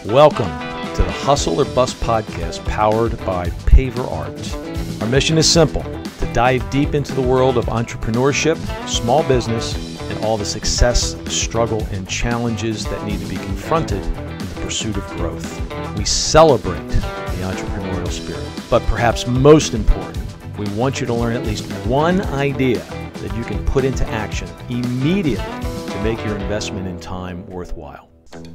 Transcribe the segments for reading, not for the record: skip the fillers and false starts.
Welcome to the Hustle or Bust podcast powered by Paver Art. Our mission is simple: to dive deep into the world of entrepreneurship, small business, and all the success, struggle, and challenges that need to be confronted in the pursuit of growth. We celebrate the entrepreneurial spirit, but perhaps most important, we want you to learn at least one idea that you can put into action immediately to make your investment in time worthwhile.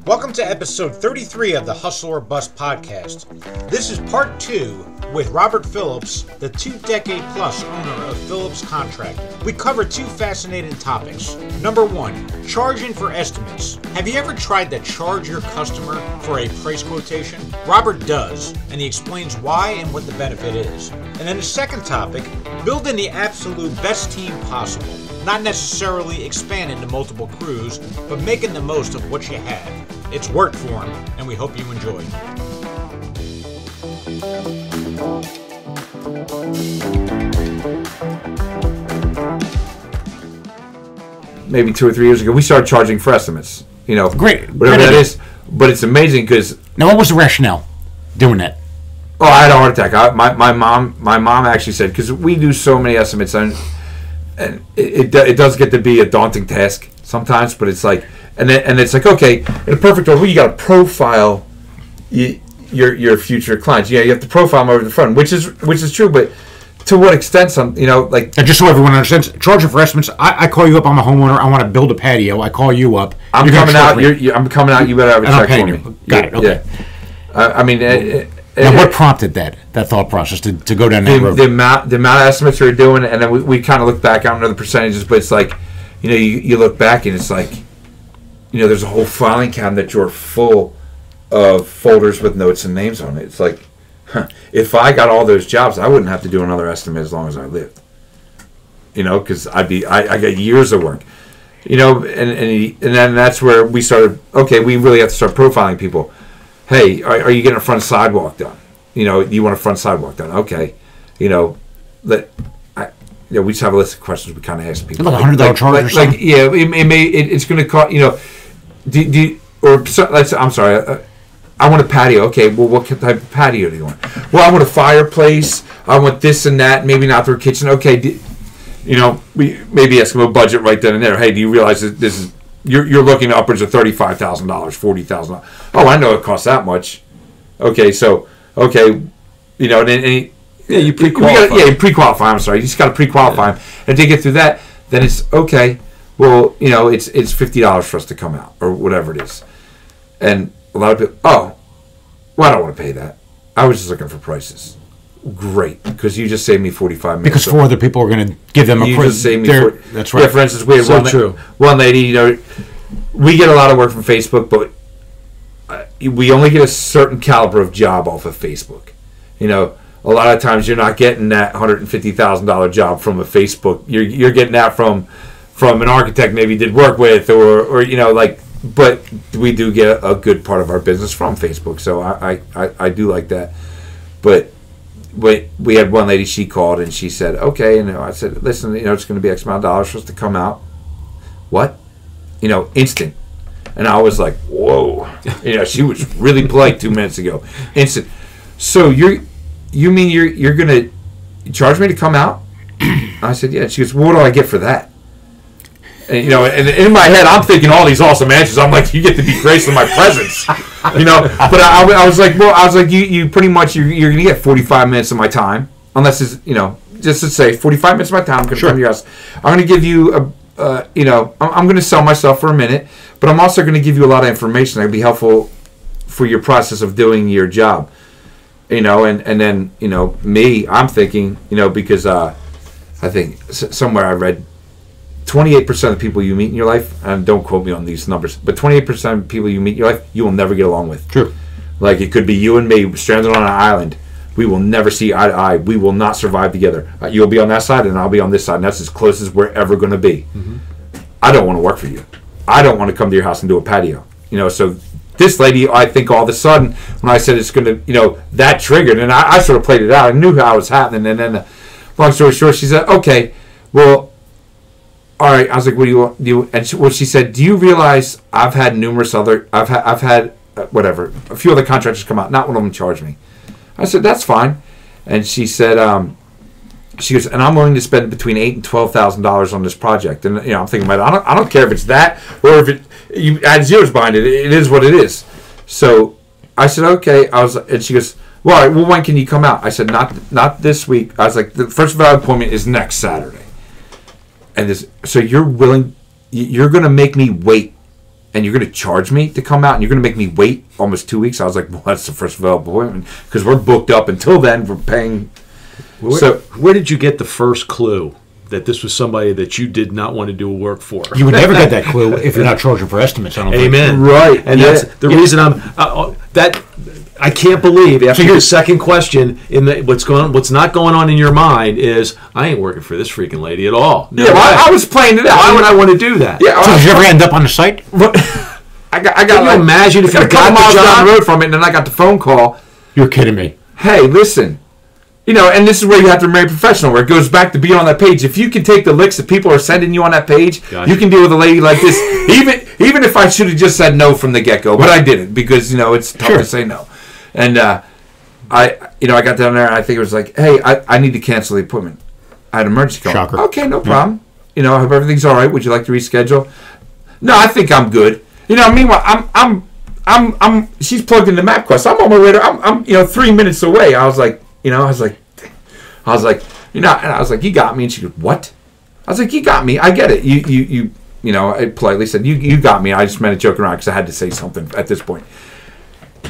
Welcome to episode 33 of the Hustle or Bust podcast. This is part 2 with Robert Phillips, the 2-decade-plus owner of Phillips Contracting. We cover 2 fascinating topics. Number 1, charging for estimates. Have you ever tried to charge your customer for a price quotation? Robert does, and he explains why and what the benefit is. And then the second topic, building the absolute best team possible. Not necessarily expanding to multiple crews, but making the most of what you have. It's worked for him, and we hope you enjoy. Maybe 2 or 3 years ago, we started charging for estimates. You know, Great. whatever that is. But it's amazing because Now, what was the rationale doing that? I had a heart attack. My mom actually said, because we do so many estimates, and it does get to be a daunting task sometimes. But it's like, and it's like, okay, in a perfect world, you got to profile your future clients. Yeah, you have to profile them over the front, which is true. But to what extent? Like Just so everyone understands, charging for estimates. I call you up. I'm a homeowner. I want to build a patio. I call you up. I'm coming out. I'm coming out. You better have a And I'm check paying for me. you. Got it. Okay. Yeah. Now, what prompted that thought process to go down that road? The amount of estimates we were doing, and then we kind of look back. I don't know the percentages, but it's like, you look back and it's like, there's a whole filing cabinet drawer full of folders with notes and names on it. It's like, if I got all those jobs, I wouldn't have to do another estimate as long as I lived. Because I got years of work. And then that's where we started. Okay, we really have to start profiling people. Hey, are you getting a front sidewalk done? You want a front sidewalk done? Okay, we just have a list of questions we kind of ask people. Like $100 charge or something? It's going to cost. I'm sorry. I want a patio. Okay, well, what type of patio do you want? Well, I want a fireplace. I want this and that. Maybe an outdoor kitchen. Okay, we maybe ask them a budget right then and there. Hey, do you realize that this is? You're looking at upwards of $35,000, $40,000. Oh, I know it costs that much. Okay, you pre-qualify. You pre-qualify. I'm sorry, you just got to pre-qualify them, and to get through that, then it's okay. Well, it's $50 for us to come out or whatever it is, and a lot of people. Oh, well, I don't want to pay that. I was just looking for prices. Great, because you just saved me 45 minutes. Because 4 other people are going to give them a price. That's right. Yeah, for instance, we had one lady. We get a lot of work from Facebook, but we only get a certain caliber of job off of Facebook. A lot of times you're not getting that $150,000 job from a Facebook. You're getting that from an architect maybe you did work with, or But we do get a good part of our business from Facebook, so I do like that, but. We had one lady, she called and she said, okay, and I said, listen, it's going to be X amount of dollars for us to come out. What? Instant. And I was like, whoa. She was really polite 2 minutes ago. Instant. So you mean you're going to charge me to come out? I said, yeah. She goes, well, what do I get for that? And, and in my head, I'm thinking all these awesome answers. I'm like, you get to be graced in my presence, But I was like, you pretty much you're gonna get 45 minutes of my time, unless it's just to say 45 minutes of my time. I'm gonna come to your house. I'm gonna give you I'm gonna sell myself for a minute, but I'm also gonna give you a lot of information that'll be helpful for your process of doing your job. And then me, I'm thinking because I think somewhere I read. 28% of the people you meet in your life, and don't quote me on these numbers, but 28% of people you meet in your life, you will never get along with. True. Like it could be you and me stranded on an island. We will never see eye to eye. We will not survive together. You'll be on that side, and I'll be on this side, and that's as close as we're ever going to be. Mm-hmm. I don't want to work for you. I don't want to come to your house and do a patio. So this lady, I think all of a sudden, when I said it's going to, that triggered, and I sort of played it out. I knew how it was happening, and then, long story short, she said, okay, well, all right. I was like, what do you want? And she said, do you realize I've had whatever. A few other contractors come out. Not one of them charged me. I said, that's fine. And she said, she goes, and I'm willing to spend between $8,000 and $12,000 on this project. And I'm thinking about it. I don't care if it's that or if you add zeros behind it. It is what it is. So I said, okay. And she goes, well, all right, well, when can you come out? I said, not this week. I was like, the first valid appointment is next Saturday. And so you're willing, you're going to make me wait, and you're going to charge me to come out, and you're going to make me wait almost 2 weeks? I was like, well, that's the first available appointment, because we're booked up until then. We're paying. Where did you get the first clue that this was somebody that you did not want to do work for? You would never get that clue if you're not charging for estimates. I don't think. Amen. Right. And that's the reason I can't believe after your second question what's not going on in your mind is I ain't working for this freaking lady at all. No way. I was playing it out. Why would I want to do that? Yeah. So did you ever end up on the site? I got Can you imagine if you got miles the down job? the road from it, and then I got the phone call. You're kidding me. Hey, listen. And this is where you have to remain professional, where it goes back to being on that page. If you can take the licks that people are sending you on that page, Gotcha. You can deal with a lady like this. Even if I should have just said no from the get-go, but I didn't, because, it's tough to say no. And I got down there, and I think it was like, hey, I need to cancel the appointment. I had an emergency call. Shocker. Okay, no problem. I hope everything's all right. Would you like to reschedule? No, I think I'm good. Meanwhile, I'm she's plugged into MapQuest. I'm on my way to, I'm 3 minutes away. I was like, and I was like, you got me. And she goes, what? I was like, you got me. I get it. I politely said, you got me. I just meant to joke around because I had to say something at this point.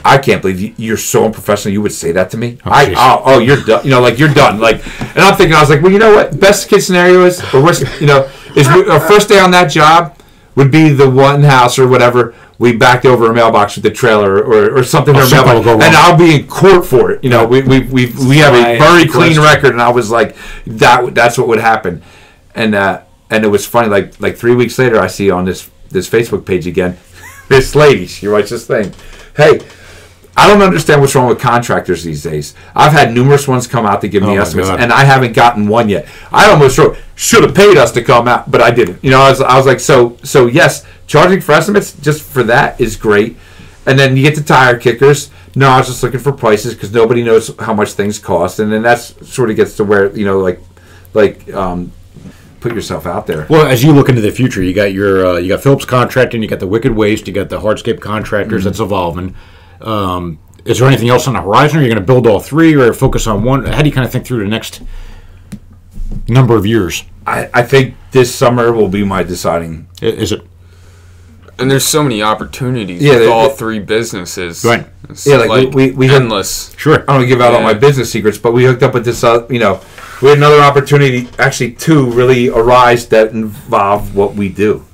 I can't believe you're so unprofessional. You would say that to me. You're done. You're done. And I'm thinking, I was like, well, you know what? Best case scenario is, or worst, is our first day on that job would be the one house or whatever. We backed over a mailbox with the trailer or something, and I'll be in court for it. We have a very clean record, and I was like, that's what would happen. And it was funny. Like 3 weeks later, I see on this Facebook page again, this lady. She writes this thing. Hey, I don't understand what's wrong with contractors these days. I've had numerous ones come out to give me estimates, and I haven't gotten one yet. I almost should have paid us to come out, but I didn't. I was like, so yes, charging for estimates just for that is great. And then you get the tire kickers. No, I was just looking for prices because nobody knows how much things cost, and then that's sort of gets to where put yourself out there. Well, as you look into the future, you got you got Phillips Contracting, you got the Wicked Waste, you got the Hardscape Contractors that's evolving. Is there anything else on the horizon? Are you going to build all three or focus on one? How do you kind of think through the next number of years? I think this summer will be my deciding. Is it? And there's so many opportunities with all three businesses. Right. It's we endless. Sure. I don't want to give out all my business secrets, but we hooked up with this, we had another opportunity, actually two really arise that involve what we do.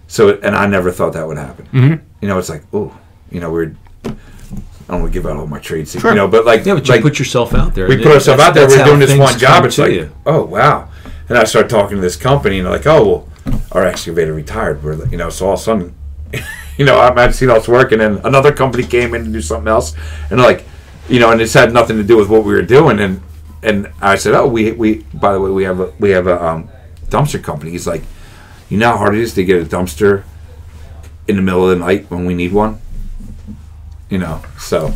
So, and I never thought that would happen. Mm-hmm. It's like, I don't want to give out all my trade secrets, but you put yourself out there. We put ourselves out there. We're doing this one job. It's like, oh, wow. And I started talking to this company, and they're like, oh, well, our excavator retired. We're, so all of a sudden, I've seen us work, and then another company came in to do something else, and like, and it's had nothing to do with what we were doing. And I said, oh, we by the way, we have a dumpster company. He's like, you know how hard it is to get a dumpster in the middle of the night when we need one? So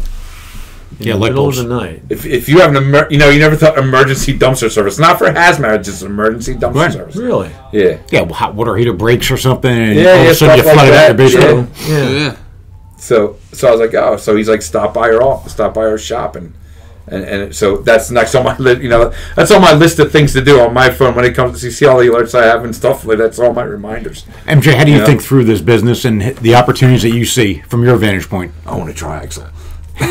in the middle of the night. If you have you never thought emergency dumpster service, not for hazmat, just emergency dumpster service. Really? Yeah. Yeah. Well, hot water heater breaks or something, and all of a sudden you flood it out your basement. Yeah. So I was like, oh, so he's like, stop by our shop, and so that's next on my list. That's on my list of things to do on my phone when it comes to see all the alerts I have and stuff like that. That's all my reminders. MJ, how do you think through this business and the opportunities that you see from your vantage point? I want to triaxle. I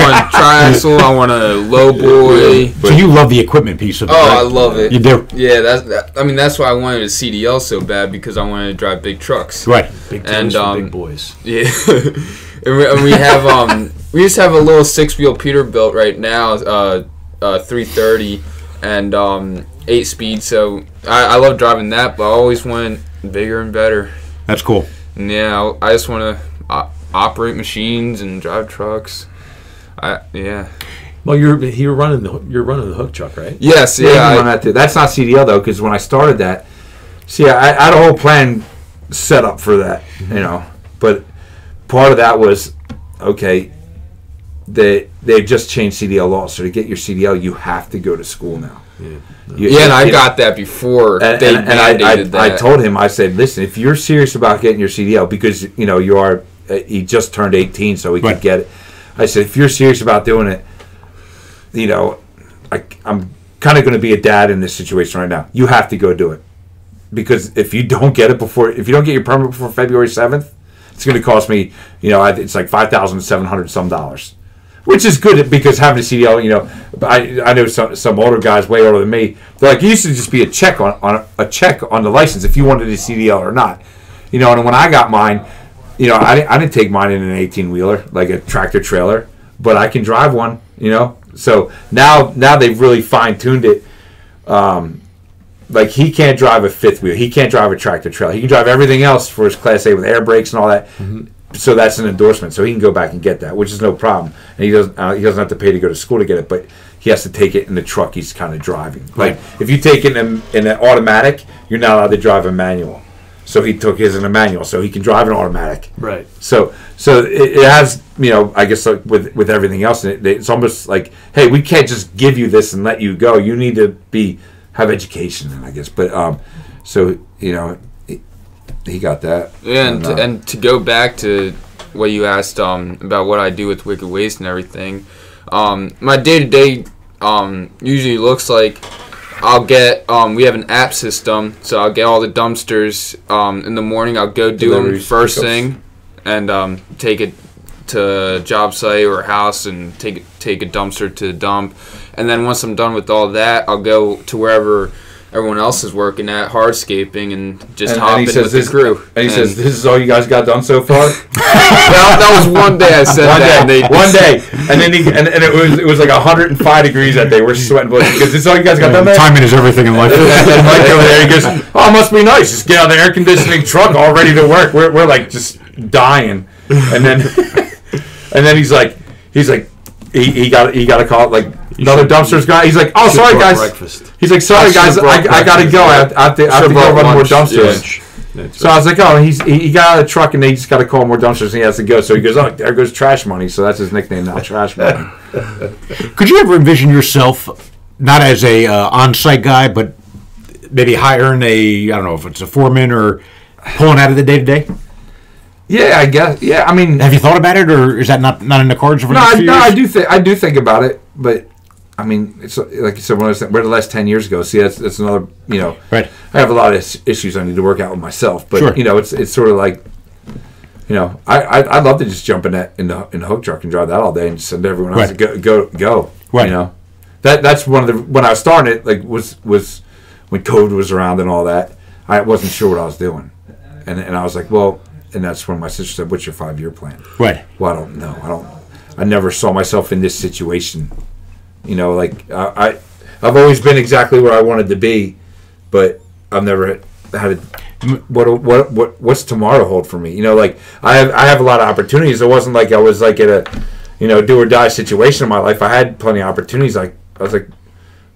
want a triaxle. I want a low boy. So you love the equipment piece of it, right? I love it. You do? Yeah, that's why I wanted a CDL so bad, because I wanted to drive big trucks. Right. Big toys for big boys. Yeah. and we have we just have a little 6-wheel Peterbilt right now, 330 and 8-speed. So I love driving that, but I always want bigger and better. That's cool. And yeah, I just want to operate machines and drive trucks. Yeah. Well, you're running the hook truck, right? Yes. Yeah. I run that too. That's not CDL though, because when I started that, I had a whole plan set up for that, but part of that was okay, they've just changed CDL law, so to get your CDL, you have to go to school now. And I got that before they mandated that. I told him, I said, listen, if you're serious about getting your CDL, because he just turned 18, so he could get it. I said, if you're serious about doing it, I'm kind of going to be a dad in this situation right now. You have to go do it, because if you don't get your permit before February 7th, it's going to cost me, it's like $5,700 some dollars. Which is good, because having a CDL, I know some older guys way older than me. They're like, it used to just be a check on the license if you wanted a CDL or not. And when I got mine, I didn't take mine in an 18-wheeler, like a tractor trailer, but I can drive one, So now they've really fine-tuned it. Like, he can't drive a fifth wheel. He can't drive a tractor trailer. He can drive everything else for his Class A with air brakes and all that. Mm-hmm. So that's an endorsement. So he can go back and get that, which is no problem. And he doesn't have to pay to go to school to get it, but he has to take it in the truck he's kind of driving. Like, if you take it in an automatic, you're not allowed to drive a manual. So he took his in a manual, so he can drive an automatic. Right. So it has, I guess, like with everything else, it's almost like, hey, we can't just give you this and let you go. You need to have education, I guess. But he got that. Yeah, and to go back to what you asked about what I do with Wicked Waste and everything, my day-to-day usually looks like I'll get, we have an app system, so I'll get all the dumpsters in the morning. I'll go do them first thing and take it to a job site or a house and take a dumpster to the dump. And then once I'm done with all that, I'll go to wherever everyone else is working at, hardscaping, and just hop in with the crew. And he says, this is all you guys got done so far? Well, that was one day I said that. One day. And then it was like 105 degrees that day. We're sweating blood because this is all you guys got done there? Timing is everything in life. And Mike over there, he goes, oh, it must be nice. Just get out of the air conditioning truck all ready to work. We're like just dying. And then he's like, he got a call, like, another dumpster's guy. He's like, oh, sorry, guys. Breakfast. He's like, sorry, guys, I got to go. I have to go run more dumpsters. Yeah. So I was like, oh, he got out of the truck, and he's got to call more dumpsters, and he has to go. So he goes, oh, there goes Trash Money. So that's his nickname now, Trash Money. Could you ever envision yourself, not as a on-site guy, but maybe hiring I don't know if it's a foreman or pulling out of the day-to-day? Yeah, I guess. Yeah, I mean, have you thought about it, or is that not in the cards for the next few years? I do think about it, but I mean, it's like you said, we're the last 10 years ago. See, that's another. Right. I have a lot of issues I need to work out with myself, but sure. It's sort of like, I'd love to just jump in the hook truck and drive that all day and send everyone else to go. Right. That's one of the when I was starting it, like was when COVID was around and all that. I wasn't sure what I was doing, and I was like, well. And that's when my sister said, what's your 5-year plan? Right. Well, I don't know. I never saw myself in this situation. I've always been exactly where I wanted to be, but I've never had what's tomorrow hold for me? I have a lot of opportunities. It wasn't like I was like at a, do or die situation in my life. I had plenty of opportunities. I was like,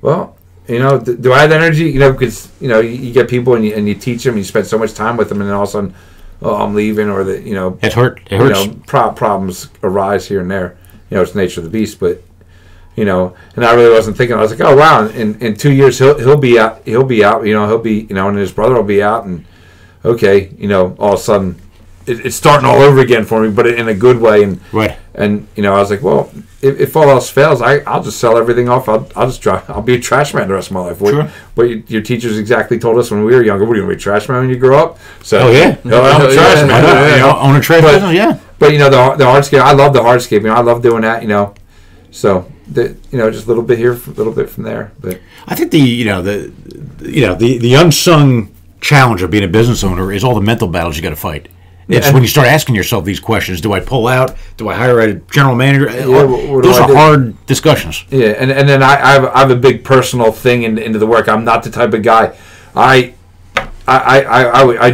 well, do I have the energy? Because, you get people and you teach them, and you spend so much time with them, and then all of a sudden, oh, I'm leaving, or that it hurts. Problems arise here and there. It's the nature of the beast. But and I really wasn't thinking. I was like, oh wow, in 2 years he'll be out. He'll be out. And his brother will be out. And okay, all of a sudden it's starting all over again for me, but in a good way. And right. And I was like, well, if all else fails, I'll just sell everything off. I'll just drive. I'll be a trash man the rest of my life. Sure. But your teachers exactly told us when we were younger, what are you going to be a trash man when you grow up? So I'm a trash man. Own a trash business, yeah. But the hardscape, I love the hardscape. I love doing that. So just a little bit here, a little bit from there. But I think the unsung challenge of being a business owner is all the mental battles you got to fight. It's when you start asking yourself these questions: do I pull out? Do I hire a general manager? Those are hard discussions. Yeah, and then I have a big personal thing into the work. I'm not the type of guy. I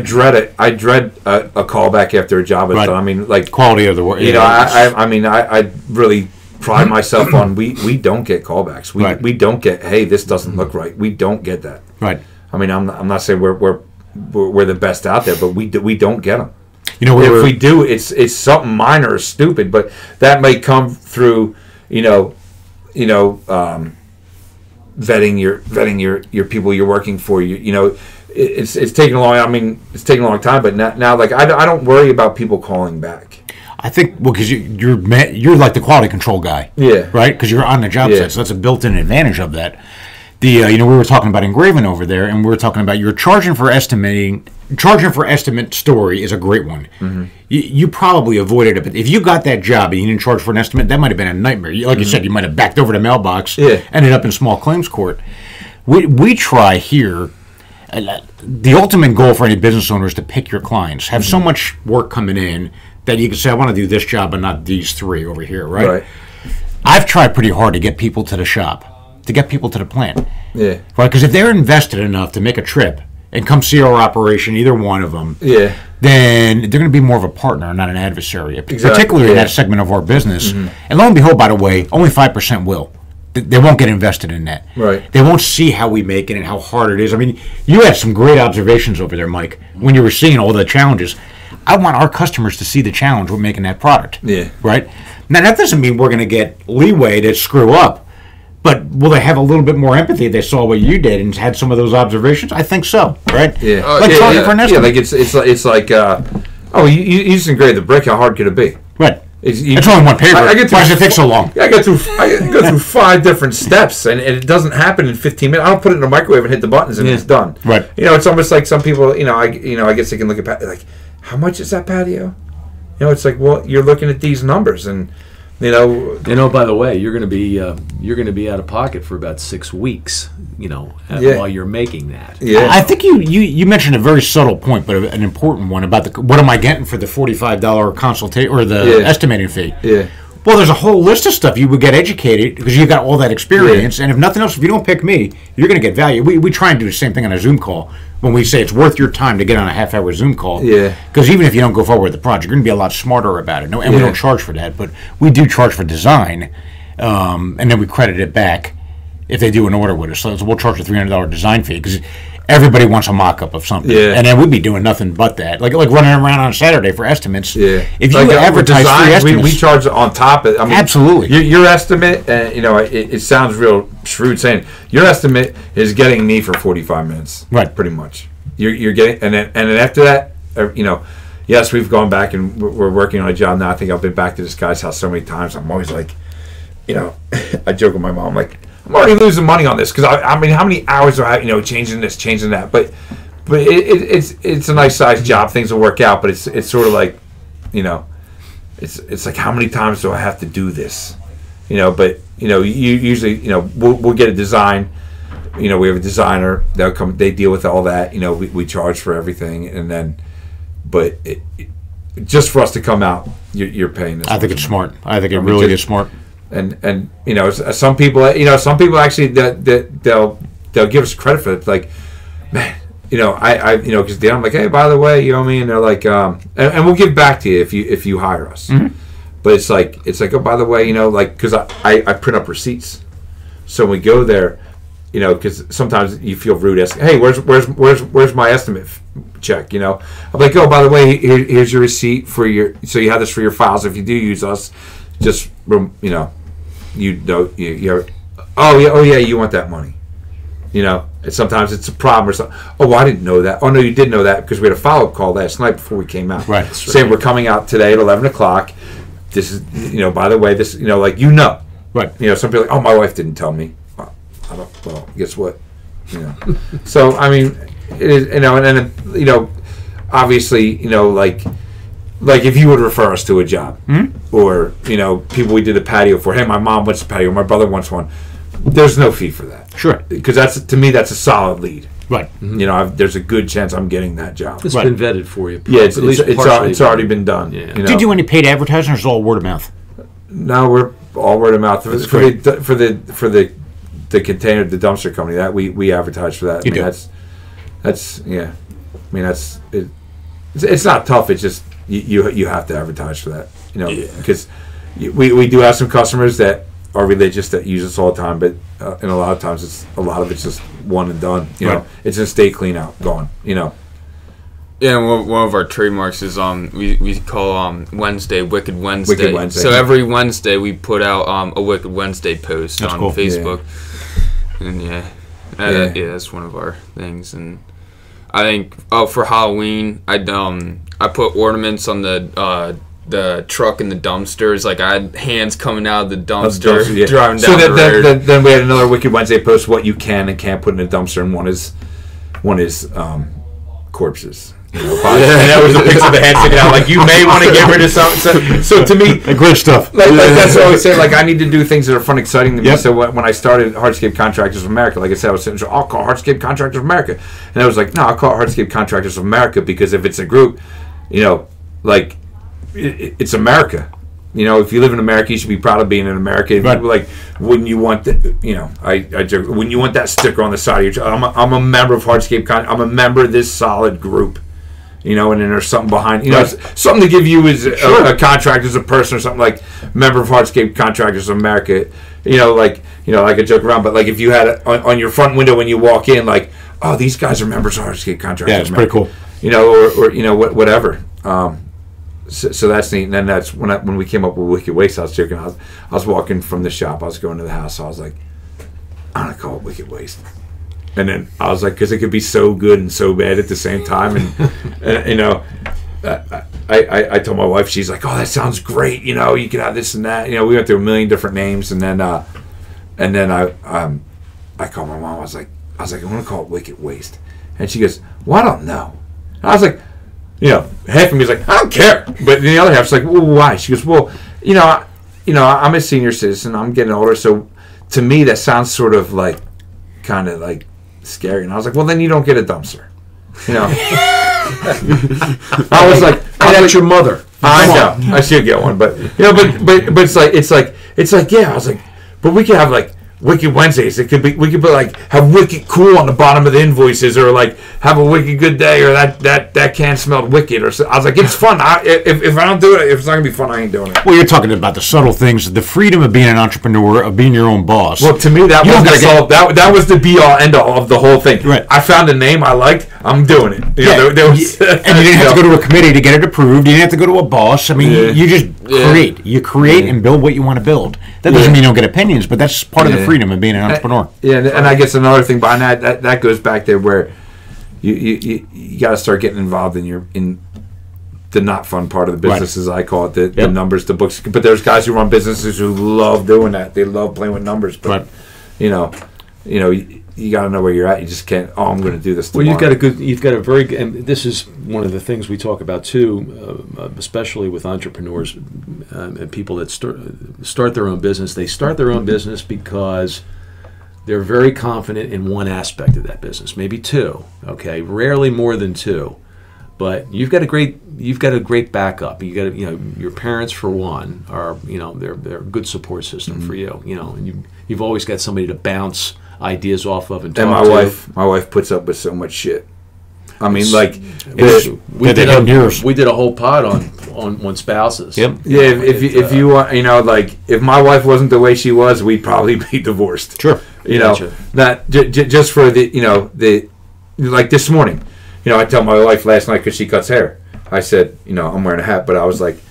dread it. I dread a callback after a job is done. I mean, like quality of the work. I really pride myself on we don't get callbacks. We don't get, hey, this doesn't look right. We don't get that. Right. I mean, I'm not saying we're the best out there, but we don't get them. You know, if we do, it's something minor or stupid, but that may come through, vetting your people you're working for. It's taking a long. I mean, it's taking a long time, but now like I don't worry about people calling back. I think because you're like the quality control guy, Yeah. right? Because you're on the job Yeah. site, so that's a built-in advantage of that. We were talking about engraving over there, and we were talking about you're charging for estimating. Charging for estimate story is a great one. Mm-hmm. You probably avoided it, but if you got that job and you didn't charge for an estimate, that might have been a nightmare. Like you said, you might have backed over the mailbox, ended up in small claims court. We try here. The ultimate goal for any business owner is to pick your clients. Have so much work coming in that you can say, I want to do this job and not these three over here, right? I've tried pretty hard to get people to the shop, to get people to the plant. Yeah. Right? Because if they're invested enough to make a trip and come see our operation, either one of them, then they're going to be more of a partner, not an adversary, particularly in that segment of our business. And lo and behold, by the way, only 5% will. They won't get invested in that. Right. They won't see how we make it and how hard it is. I mean, you had some great observations over there, Mike, when you were seeing all the challenges. I want our customers to see the challenge with making that product. Yeah. Right? Now, that doesn't mean we're going to get leeway to screw up, but will they have a little bit more empathy if they saw what you did and had some of those observations? I think so, right? Yeah. For an estimate. Like it's like, you used to engrave the brick. How hard could it be? Right. It's only one paper. Why does it take so long? I go through 5 different steps, and it doesn't happen in 15 minutes. I don't put it in a microwave and hit the buttons, and it's done. Right. It's almost like some people. I guess they can look at like, how much is that patio? It's like, well, you're looking at these numbers, and by the way, you're going to be out of pocket for about 6 weeks. While you're making that. Yeah. I think you mentioned a very subtle point, but an important one about what am I getting for the $45 consultation or the estimating fee? Yeah. Well, there's a whole list of stuff you would get educated because you got all that experience, and if nothing else, if you don't pick me, you're going to get value. We try and do the same thing on a Zoom call when we say it's worth your time to get on a half-hour Zoom call. Yeah. Because even if you don't go forward with the project, you're going to be a lot smarter about it. And we don't charge for that, but we do charge for design, and then we credit it back if they do an order with us. So we'll charge a $300 design fee because everybody wants a mock-up of something. Yeah. And then we'd be doing nothing but that. Like running around on Saturday for estimates. Yeah. If you advertise design, free estimates. we charge on top of it. I mean, absolutely. Your estimate, it sounds real shrewd saying, your estimate is getting me for 45 minutes. Right. Pretty much. You're getting, and then after that, yes, we've gone back and we're working on a job now. I think I've been back to this guy's house so many times. I'm always like, I joke with my mom, I'm like, I'm already losing money on this because I mean, how many hours do I have, changing this, changing that? But it's a nice sized job. Things will work out, but it's sort of like, it's like how many times do I have to do this? But you usually we'll get a design. We have a designer. They'll come. They deal with all that. We charge for everything, and then, but just for us to come out, you're paying this. I think it's smart. I think it really is smart. And some people actually they'll give us credit for it. Like, man, because I'm like, hey, by the way, and they're like, and we'll give back to you if you hire us. Mm-hmm. But it's like, oh, by the way, because I print up receipts, so when we go there, because sometimes you feel rude asking, hey, where's my estimate check? I'm like, oh, by the way, here's your receipt so you have this for your files if you do use us. Just oh yeah, you want that money, and sometimes it's a problem or something. Oh, well, I didn't know that. Oh no, you did know that because we had a follow-up call last night before we came out, right? Saying we're coming out today at 11 o'clock. This is by the way, this right? Some people are like, oh, my wife didn't tell me. Well, guess what? So I mean, it is, and then obviously like if you would refer us to a job, or people we did a patio for. Hey, my mom wants a patio. My brother wants one. There's no fee for that. Sure. Because to me that's a solid lead. Right. Mm-hmm. There's a good chance I'm getting that job. It's been vetted for you. Yeah, it's already been done. Yeah. Do you do any paid advertising, or is it all word of mouth? No, we're all word of mouth for the container, the dumpster company that we advertise for that. That's yeah. I mean that's it. It's not tough. It's just you have to advertise for that. Because we do have some customers that are religious that use us all the time, but and a lot of times it's just one and done. Right. It's just stay clean out, gone. Yeah, one of our trademarks is we call Wednesday Wicked Wednesday. Wicked Wednesday. So every Wednesday we put out a Wicked Wednesday post on cool. Facebook, and that's one of our things. And I think for Halloween I put ornaments on the truck and the dumpsters. Like I had hands coming out of the dumpster, driving down the road. Then we had another Wicked Wednesday post: what you can and can't put in a dumpster, and one is corpses. And that was a picture of the hand sticking out. Like, you may want to get rid of something. So to me, great stuff. Like that's what I always say. Like, I need to do things that are fun, exciting to me. So when I started Hardscape Contractors of America, like I said, I was saying, I'll call Hardscape Contractors of America, and I was like, no, I'll call Hardscape Contractors of America because if it's a group, like it's America. If you live in America, you should be proud of being in America. Right. Like, wouldn't you want that? I joke. Wouldn't you want that sticker on the side of your? I'm a member of Hardscape. I'm a member of this solid group. And then there's something behind. Something to give you as a contractor, as a person, or something like member of Hardscape Contractors of America. Like I joke around, but like if you had it on your front window when you walk in, like, oh, these guys are members of Hardscape Contractors. Yeah, it's of America. pretty cool. Or whatever. So that's neat. And then that's when we came up with Wicked Waste. I was joking. I was walking from the shop. I was going to the house. So I was like, I'm gonna call it Wicked Waste. And then I was like, because it could be so good and so bad at the same time. And I told my wife, she's like, oh, that sounds great. You can have this and that. We went through a million different names, and then I called my mom. I was like, I want to call it Wicked Waste. And she goes, well, I don't know. And I was like, half of me was like, I don't care. But the other half's like, well, why? She goes, well, I'm a senior citizen. I'm getting older. So to me, that sounds sort of like, kind of like scary. And I was like, well, then you don't get a dumpster. I was like, that's your mother. I know. I should get one. But, but it's like, yeah. I was like, but we could have like Wicked Wednesdays. We could put like have Wicked Cool on the bottom of the invoices, or like have a Wicked Good Day, or that can smelled wicked. Or so. I was like, it's fun. If I don't do it, if it's not gonna be fun, I ain't doing it. Well, you're talking about the subtle things, the freedom of being an entrepreneur, of being your own boss. Well, to me, that was the be all end all of the whole thing. Right. I found a name I liked. I'm doing it. And you didn't have to go to a committee to get it approved. You didn't have to go to a boss. I mean, you just create. You create and build what you want to build. That doesn't mean you don't get opinions, but that's part of the freedom of being an entrepreneur. And I guess another thing behind that goes back there where you got to start getting involved in the not fun part of the business, as I call it, the numbers, the books. But there's guys who run businesses who love doing that. They love playing with numbers. But you got to know where you're at. You just can't. Oh, I'm going to do this tomorrow. Well, you've got a very good. And this is one of the things we talk about too, especially with entrepreneurs and people that start their own business. They start their own business because they're very confident in one aspect of that business, maybe two. Okay, rarely more than two. But you've got a great backup. You got your parents, for one, are they're a good support system for you. And you've always got somebody to bounce ideas off of and talk to. My wife puts up with so much shit. I mean, we did a whole pod on spouses. Yep. Yeah. If you want, if my wife wasn't the way she was, we'd probably be divorced. Sure. That just for the like this morning. I tell my wife last night because she cuts hair. I said, I'm wearing a hat, but I was like,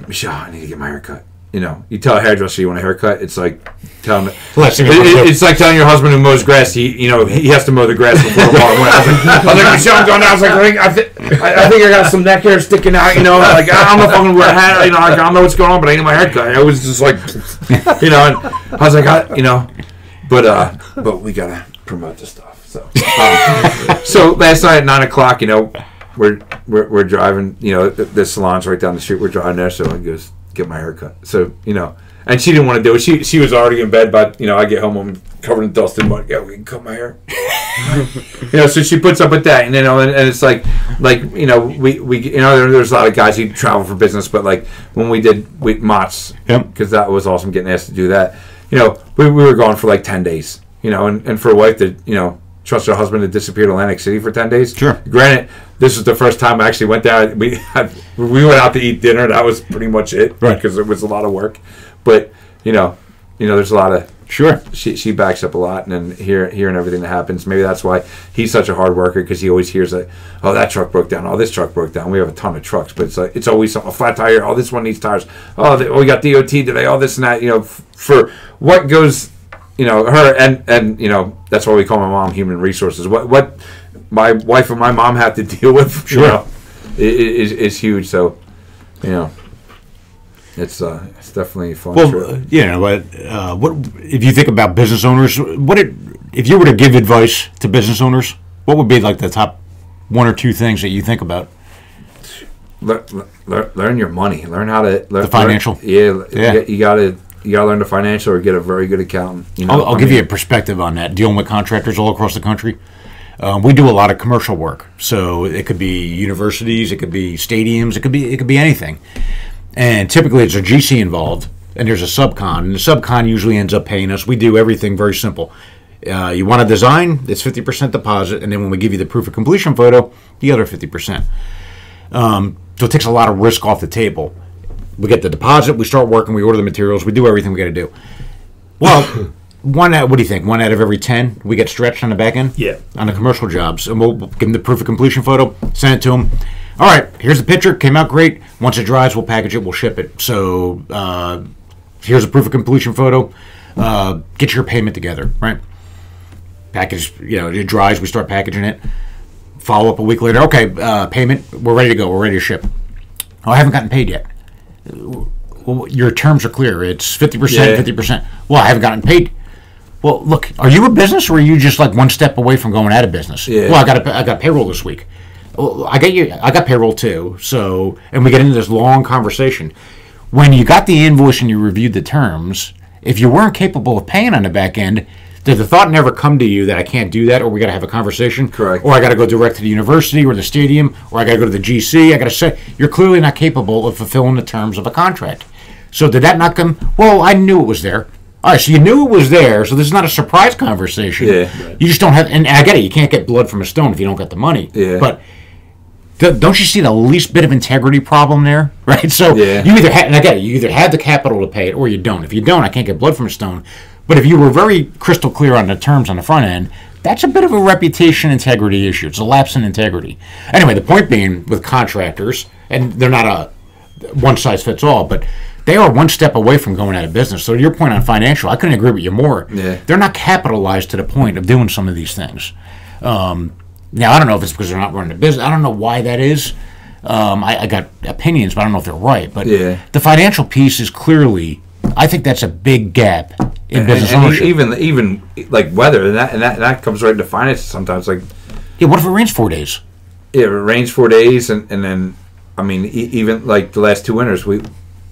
Michelle, I need to get my hair cut. You tell a hairdresser you want a haircut. It's like telling it's like telling your husband who mows grass. He has to mow the grass before a walk. I was like, Michelle, I'm going down. I was like, I think I got some neck hair sticking out. Like I don't know if I'm gonna wear a hat. I don't know what's going on, but I need my haircut. I was just like, and I was like, but we gotta promote this stuff. So last night at 9:00, we're driving. The salon's right down the street. We're driving there, so I goes get my hair cut. So and she didn't want to do it. She was already in bed, but I get home, I'm covered in dust and mud. Yeah, we can cut my hair. So she puts up with that, and and it's like we there's a lot of guys who travel for business, but like when we did Mott's, because that was awesome getting asked to do that. We were gone for like 10 days. And for a wife that trust her husband to disappear to Atlantic City for 10 days. Sure. Granted, this was the first time I actually went there. We went out to eat dinner. That was pretty much it, right? Because it was a lot of work. But there's a lot of Sure. She backs up a lot, and then hearing everything that happens, maybe that's why he's such a hard worker, because he always hears that, oh, that truck broke down, oh, this truck broke down. We have a ton of trucks, but it's always something, a flat tire, oh, this one needs tires, we got DOT today, oh, this and that, for what goes, her and that's why we call my mom human resources. What my wife and my mom have to deal with, sure, is huge. So, it's definitely fun. Well, what if you think about business owners? If you were to give advice to business owners, what would be like the top one or two things that you think about? Learn your money. Learn how to learn the financial. You gotta learn the financial, or get a very good accountant. I'll give you a perspective on that. Dealing with contractors all across the country, we do a lot of commercial work. So it could be universities, it could be stadiums, it could be anything. And typically it's a GC involved, and there's a subcon. And the subcon usually ends up paying us. We do everything very simple. You want a design, it's 50% deposit, and then when we give you the proof of completion photo, the other 50%. So it takes a lot of risk off the table. We get the deposit, we start working, we order the materials, we do everything we got to do. Well, what do you think? 1 out of every 10 we get stretched on the back end? Yeah. On the commercial jobs. And we'll give them the proof of completion photo, send it to them. All right, here's the picture, came out great. Once it dries, we'll package it, we'll ship it. So here's a proof of completion photo. Get your payment together, right? Package, it dries, we start packaging it. Follow up a week later. Okay, payment, we're ready to go, we're ready to ship. Oh, I haven't gotten paid yet. Well, your terms are clear. It's 50%, 50%. Well, I haven't gotten paid. Well, look, are you a business, or are you just like one step away from going out of business? Yeah. Well, I got payroll this week. Well, I got payroll too. So, and we get into this long conversation. When you got the invoice and you reviewed the terms, if you weren't capable of paying on the back end, did the thought never come to you that I can't do that, or we got to have a conversation? Correct. Or I got to go direct to the university or the stadium, or I got to go to the GC. I got to say, you're clearly not capable of fulfilling the terms of a contract. So did that not come? Well, I knew it was there. All right, so you knew it was there, so this is not a surprise conversation. Yeah. You just don't have, and I get it, you can't get blood from a stone if you don't get the money. Yeah. But don't you see the least bit of integrity problem there? Right? So yeah. You either have, and I get it, you either have the capital to pay it or you don't. If you don't, I can't get blood from a stone. But if you were very crystal clear on the terms on the front end, that's a bit of a reputation integrity issue. It's a lapse in integrity. Anyway, the point being with contractors, and they're not a one-size-fits-all, but they are one step away from going out of business. So to your point on financial, I couldn't agree with you more. Yeah. They're not capitalized to the point of doing some of these things. Now, I don't know if it's because they're not running a business. I don't know why that is. I got opinions, but I don't know if they're right. But the financial piece is clearly, I think that's a big gap in business ownership. Even like weather, and that comes right into finance sometimes. Like, yeah, what if it rains 4 days? Yeah, it rains 4 days, and then, I mean, even like the last 2 winters,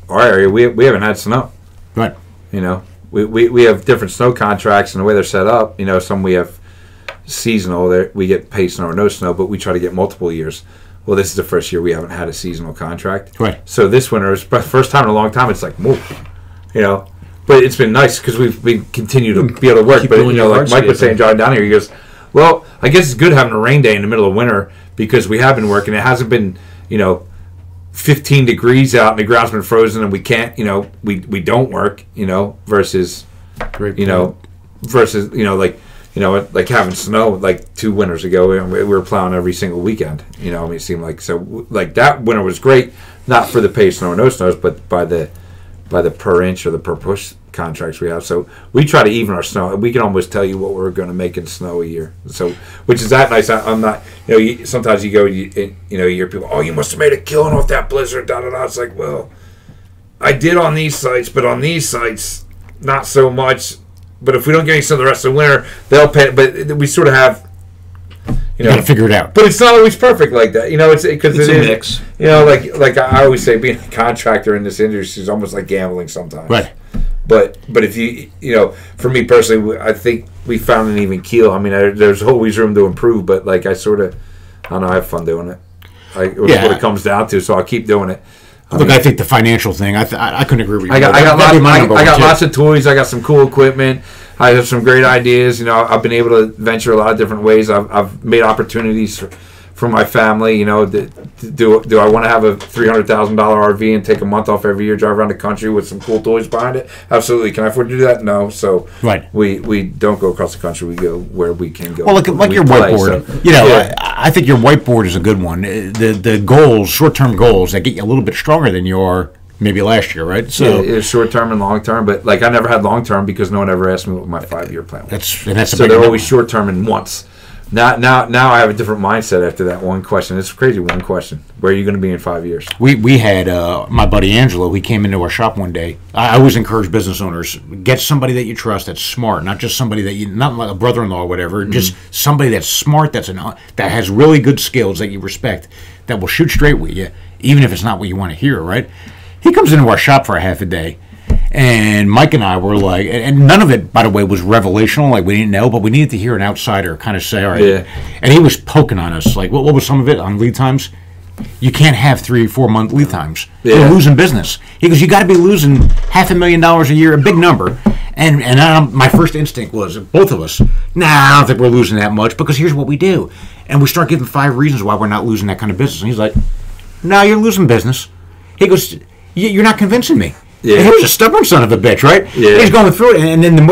our area, we haven't had snow. Right. We have different snow contracts, and the way they're set up, some we have seasonal, we get paid snow or no snow, but we try to get multiple years. Well, this is the first year we haven't had a seasonal contract. Right. So this winter is the first time in a long time. It's like, whoa, but it's been nice because we continue to be able to work. But like Mike was saying, John down here, he goes, well, I guess it's good having a rain day in the middle of winter because we have been working. It hasn't been 15 degrees out and the ground's been frozen and we can't, we don't work, versus, like having snow like 2 winters ago. We were plowing every single weekend, it seemed like. So like that winter was great, not for the paid snow or no snows, but by the per inch or the per push contracts we have. So we try to even our snow. We can almost tell you what we're going to make in snow a year. So, which is that nice. I'm not, sometimes you go, you hear people, oh, you must have made a killing off that blizzard, da da da. It's like, well, I did on these sites, but on these sites, not so much. But if we don't get any snow the rest of the winter, they'll pay. But we sort of have, you got to figure it out. But it's not always perfect like that. It's because it's a mix. Like I always say, being a contractor in this industry is almost like gambling sometimes. Right. But if for me personally, I think we found an even keel. I mean, there's always room to improve, but like I don't know, I have fun doing it. What it comes down to, so I'll keep doing it. I think the financial thing, I couldn't agree with you. I got lots of toys. I got some cool equipment. I have some great ideas. I've been able to venture a lot of different ways. I've made opportunities for my family. Do I want to have a $300,000 RV and take a month off every year, drive around the country with some cool toys behind it? Absolutely. Can I afford to do that? No. So we don't go across the country. We go where we can go. Well, like your whiteboard. So, I think your whiteboard is a good one. The goals, short-term goals, that get you a little bit stronger than you are maybe last year, right? So it's short-term and long-term, but like I never had long-term because no one ever asked me what my 5-year plan was. That's so they're always short-term and once. Now I have a different mindset after that one question. It's crazy, one question. Where are you going to be in 5 years? We had my buddy Angelo. He came into our shop one day. I always encourage business owners, get somebody that you trust that's smart, not just somebody that not like a brother-in-law or whatever, just somebody that's smart, that has really good skills that you respect, that will shoot straight with you, even if it's not what you want to hear, right? He comes into our shop for a half a day. And Mike and I were like, and none of it, by the way, was revelational. Like, we didn't know, but we needed to hear an outsider kind of say, all right. Yeah. And he was poking on us. Like, what was some of it on lead times? You can't have 3-4 month lead times. Yeah. You're losing business. He goes, you got to be losing $500,000 a year, a big number. And my first instinct was, both of us, I don't think we're losing that much, because here's what we do. And we start giving 5 reasons why we're not losing that kind of business. And he's like, no, you're losing business. He goes, you're not convincing me. Yeah. He was a stubborn son of a bitch, right? Yeah. He's going through it, and then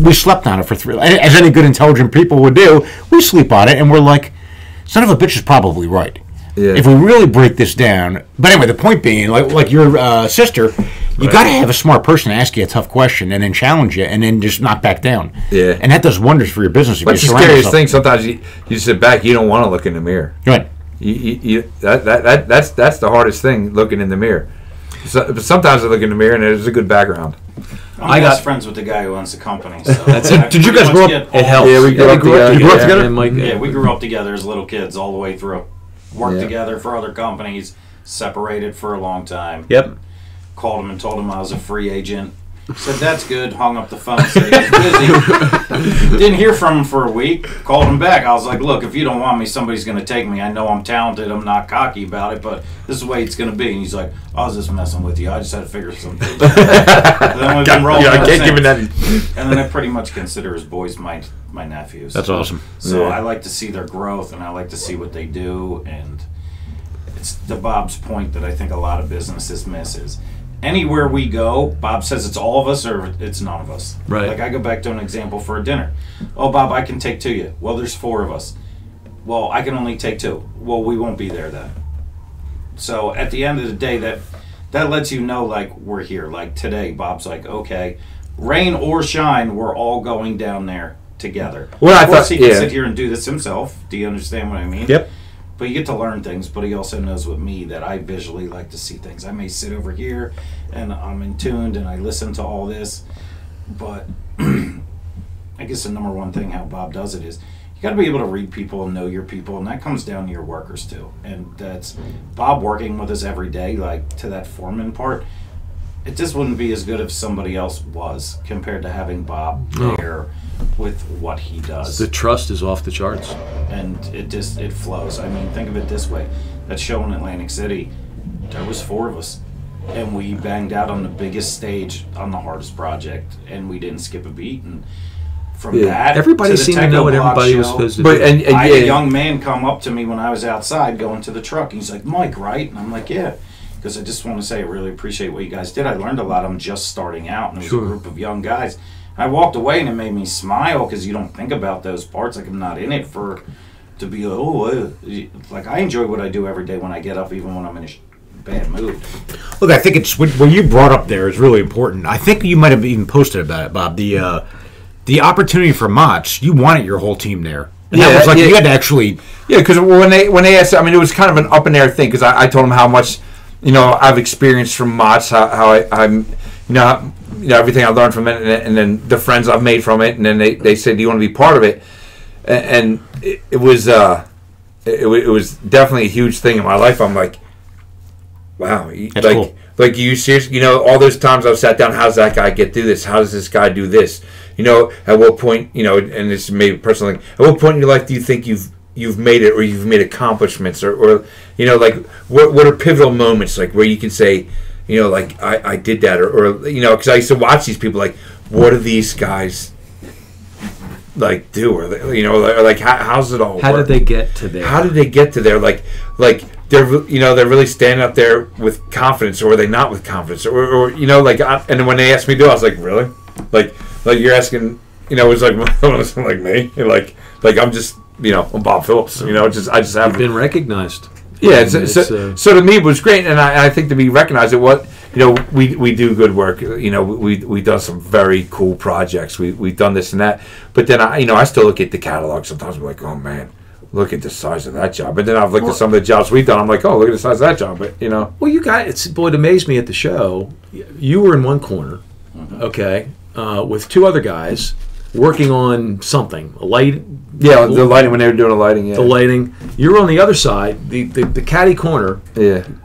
we slept on it for 3. As any good, intelligent people would do, we sleep on it, and we're like, son of a bitch is probably right. Yeah. If we really break this down. But anyway, the point being, like your sister, you got to have a smart person ask you a tough question and then challenge you and then just not back down. Yeah. And that does wonders for your business. But the scariest thing, sometimes you sit back, you don't want to look in the mirror. Right. That's the hardest thing, looking in the mirror. So, but sometimes I look in the mirror and there's a good background. I'm best friends with the guy who owns the company. So that's it. Did you guys grow up? It helps. Yeah, we grew up together. Yeah, we grew up together as little kids all the way through. Worked together for other companies. Separated for a long time. Yep. Called him and told him I was a free agent. Said, that's good. Hung up the phone. Said he was busy. Didn't hear from him for a week. Called him back. I was like, look, if you don't want me, somebody's going to take me. I know I'm talented. I'm not cocky about it, but this is the way it's going to be. And he's like, I was just messing with you. I just had to figure some things out. Then we've been rolling ever since. And then I pretty much consider his boys my nephews. That's awesome. So I like to see their growth, and I like to see what they do. And it's to Bob's point that I think a lot of businesses miss is, anywhere we go, Bob says it's all of us or it's none of us. Right. Like, I go back to an example for a dinner. Oh, Bob, I can take 2 of you. Well, there's 4 of us. Well, I can only take 2. Well, we won't be there then. So at the end of the day, that lets you know, like, we're here. Like today, Bob's like, okay, rain or shine, we're all going down there together. Well, of course, he can sit here and do this himself. Do you understand what I mean? Yep. But you get to learn things, but he also knows with me that I visually like to see things. I may sit over here and I'm in tuned and I listen to all this, but I guess the number one thing how Bob does it is you got to be able to read people and know your people, and that comes down to your workers too. And that's Bob working with us every day, like to that foreman part. It just wouldn't be as good if somebody else was compared to having Bob there with what he does. The trust is off the charts. And it flows. I mean, think of it this way. That show in Atlantic City, there was 4 of us. And we banged out on the biggest stage on the hardest project, and we didn't skip a beat. And from that, everybody seemed to know what everybody was supposed to do. I had a young man come up to me when I was outside going to the truck. He's like, Mike, right? And I'm like, yeah. Because I just want to say I really appreciate what you guys did. I learned a lot. I'm just starting out, and it was a group of young guys. And I walked away, and it made me smile because you don't think about those parts. Like, I'm not in it to be, like, I enjoy what I do every day when I get up, even when I'm in a bad mood. Look, I think it's what you brought up there is really important. I think you might have even posted about it, Bob. The opportunity for Mott's, you wanted your whole team there. And that was like you had to actually... Yeah, because when they asked, I mean, it was kind of an up in the air thing because I told them how much... I've experienced from Mott's, how I'm, everything I learned from it, and then the friends I've made from it, and then they said, "Do you want to be part of it?" And it was definitely a huge thing in my life. I'm like, wow, that's cool. Like you seriously, all those times I've sat down, how's that guy get through this? How does this guy do this? At what point, and this may be personal thing, at what point in your life do you think you've made it, or you've made accomplishments, or like what are pivotal moments, like where you can say, like I did that, or because I used to watch these people, like what are these guys like do, or or like how's it all? How work? did they get to there? How did they get to there? Like they're they're really standing up there with confidence, or are they not with confidence, or like and then when they asked me to do, I was like, really, like you're asking, it's like me, like I'm just I'm Bob Phillips, I just have been recognized. Yeah, so to me it was great, and I think to be recognized, we do good work. We done some very cool projects. We've done this and that, but then I still look at the catalog sometimes. I'm like, oh man, look at the size of that job. But then I've looked at some of the jobs we've done. I'm like, oh, look at the size of that job. But well, you got it amazed me at the show. You were in one corner, okay, with two other guys working on something, a light. Yeah, the lighting, when they were doing the lighting, yeah. The lighting. You're on the other side, the caddy corner,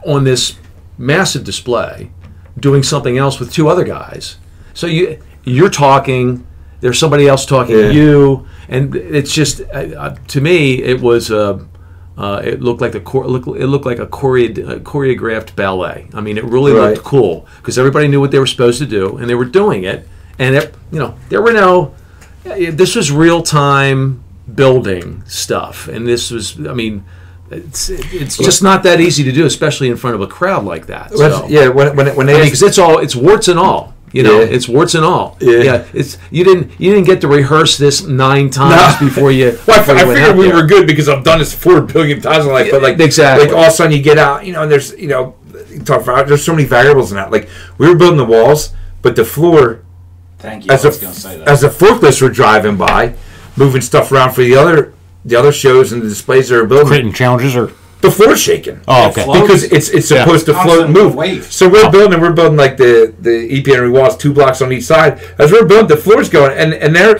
on this massive display, doing something else with two other guys. So you're talking, there's somebody else talking to you, and it's just to me it was it looked like a choreographed ballet. I mean, it really looked cool because everybody knew what they were supposed to do, and they were doing it. And there were no. This was real time building stuff, and this was. I mean, it's just not that easy to do, especially in front of a crowd like that. So. Yeah, when they because it's warts and all. It's warts and all. Yeah, it's you didn't get to rehearse this 9 times before you. Well, I figured we were good because I've done this 4 billion times in life. But exactly, like all of a sudden you get out, and there's you talk about there's so many variables in that. Like we were building the walls, but the floor. Thank you. I was going to say that. As the forklifts were driving by, moving stuff around for the other shows and the displays they were building. Creating challenges or. The floor's shaking. Oh, okay. Because it's supposed to float and move. Wave. So we're building like the EP Henry walls 2 blocks on each side. As we're building, the floor's going, and they're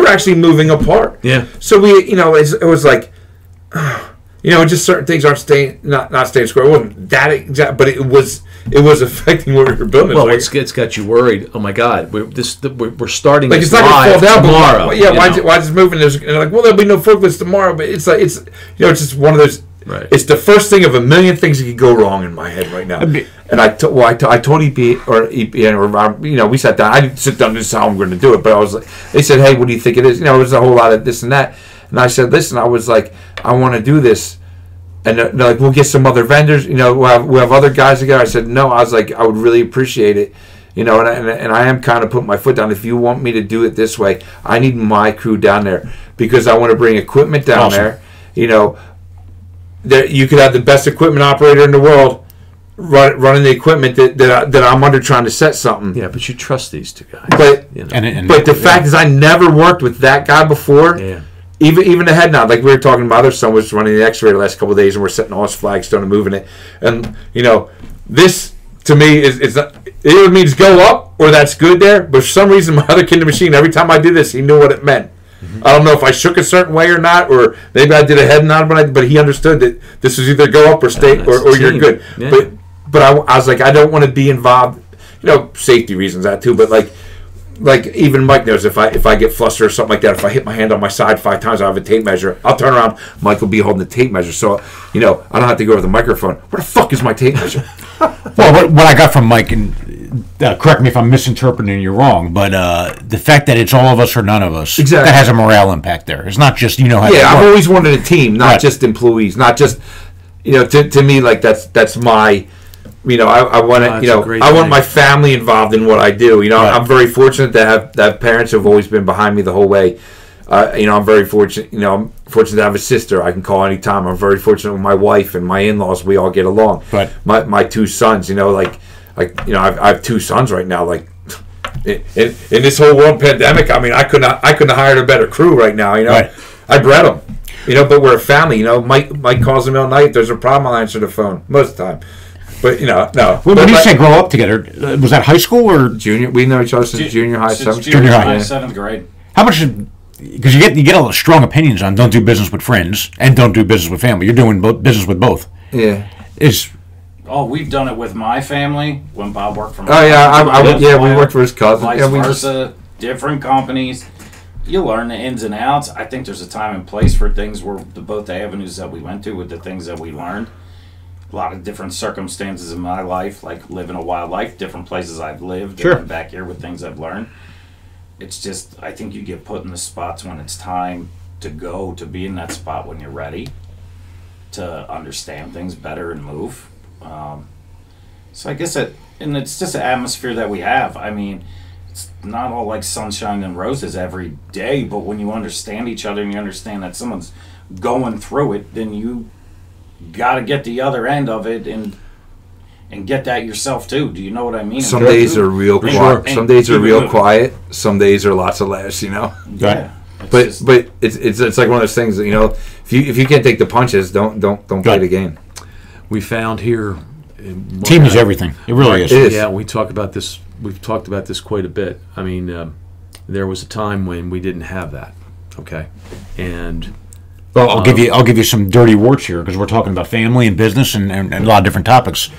actually moving apart. Yeah. So we, it was like, just certain things aren't staying not staying square. It wasn't that exact, but it was affecting what we were building. Well, it's got you worried. Oh my God, we're starting like this it's not going to fall down tomorrow. But yeah, why is it moving? And they're like, well, there'll be no forklifts tomorrow. But it's like it's just one of those. Right. It's the first thing of a million things that could go wrong in my head right now. And I told EP or we sat down. I didn't sit down. This is how I'm going to do it. But I was like, they said, hey, what do you think it is? There's a whole lot of this and that. And I said, listen, I was like, I want to do this. And they're like, we'll get some other vendors. We'll have other guys together. I said, no. I was like, I would really appreciate it. And I am kind of putting my foot down. If you want me to do it this way, I need my crew down there because I want to bring equipment down there. You could have the best equipment operator in the world running the equipment that I'm under trying to set something. Yeah, but you trust these two guys. But the fact is, I never worked with that guy before. Yeah. Even the head nod, like we were talking about, other son was running the X-ray the last couple of days, and we're setting all his flagstone and moving it. And this to me is not, it either means go up or that's good there. But for some reason, my other kid in the machine, every time I did this, he knew what it meant. Mm-hmm. I don't know if I shook a certain way or not, or maybe I did a head nod, but he understood that this was either go up or stay, or you're good. Yeah. But I was like, I don't want to be involved. Safety reasons that too. But like even Mike knows if I get flustered or something like that, if I hit my hand on my side 5 times, I have a tape measure. I'll turn around, Mike will be holding the tape measure, so I don't have to go over the microphone. Where the fuck is my tape measure? Well, what I got from Mike, and correct me if I'm misinterpreting you wrong, but the fact that it's all of us or none of us, exactly, that has a morale impact there. It's not just how. Yeah, I've always wanted a team, not just employees, not just to me, like that's my. I want to. I want my family involved in what I do. Right. I'm very fortunate to have parents who have always been behind me the whole way. I'm very fortunate. I'm fortunate to have a sister I can call anytime. I'm very fortunate with my wife and my in-laws. We all get along. Right. My 2 sons. I have 2 sons right now. Like in this whole world pandemic, I mean, I couldn't have hired a better crew right now. Right. I bred them. But we're a family. Mike calls them all night. If there's a problem, I'll answer the phone most of the time. But no. Well, when you say grow up together, was that high school or junior? We know each other since junior high, junior high, 7th grade. How much? Because you get a lot of strong opinions on don't do business with friends and don't do business with family. You're doing business with both. Yeah. We've done it with my family when Bob worked for. We worked for his cousin. Vice versa, different companies. You learn the ins and outs. I think there's a time and place for things where both the avenues that we went to with the things that we learned. A lot of different circumstances in my life, like living a wild life, different places I've lived, sure, and back here with things I've learned. it's just, I think you get put in the spots when it's time to go, to be in that spot when you're ready to understand things better and move. So I guess and it's just an atmosphere that we have. I mean, it's not all like sunshine and roses every day, but when you understand each other and you understand that someone's going through it, then you got to get the other end of it and get that yourself too. Do you know what I mean? Some days are real quiet. And Some days are keep it real moving. quiet. Some days are lots of laughs. Yeah. But it's like one of those things that, if you can't take the punches, don't play the game. We found here. Team is everything. It really is. It is. Yeah, we talk about this. We've talked about this quite a bit. I mean, there was a time when we didn't have that. Okay, and Well, I'll give you some dirty warts here because we're talking about family and business and a lot of different topics.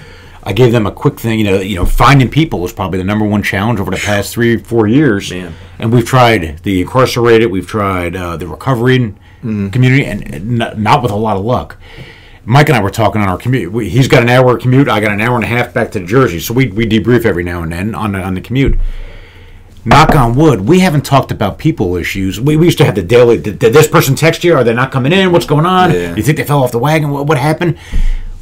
I gave them a quick thing. Finding people was probably the number one challenge over the past 3-4 years. Man. And we've tried the incarcerated, we've tried the recovery community, and not with a lot of luck. Mike and I were talking on our commute. He's got an hour commute. I got an hour and a half back to Jersey. So we debrief every now and then on the commute. Knock on wood, we haven't talked about people issues. We used to have the daily, did this person text you? Are they not coming in? What's going on? Yeah. You think they fell off the wagon? What happened?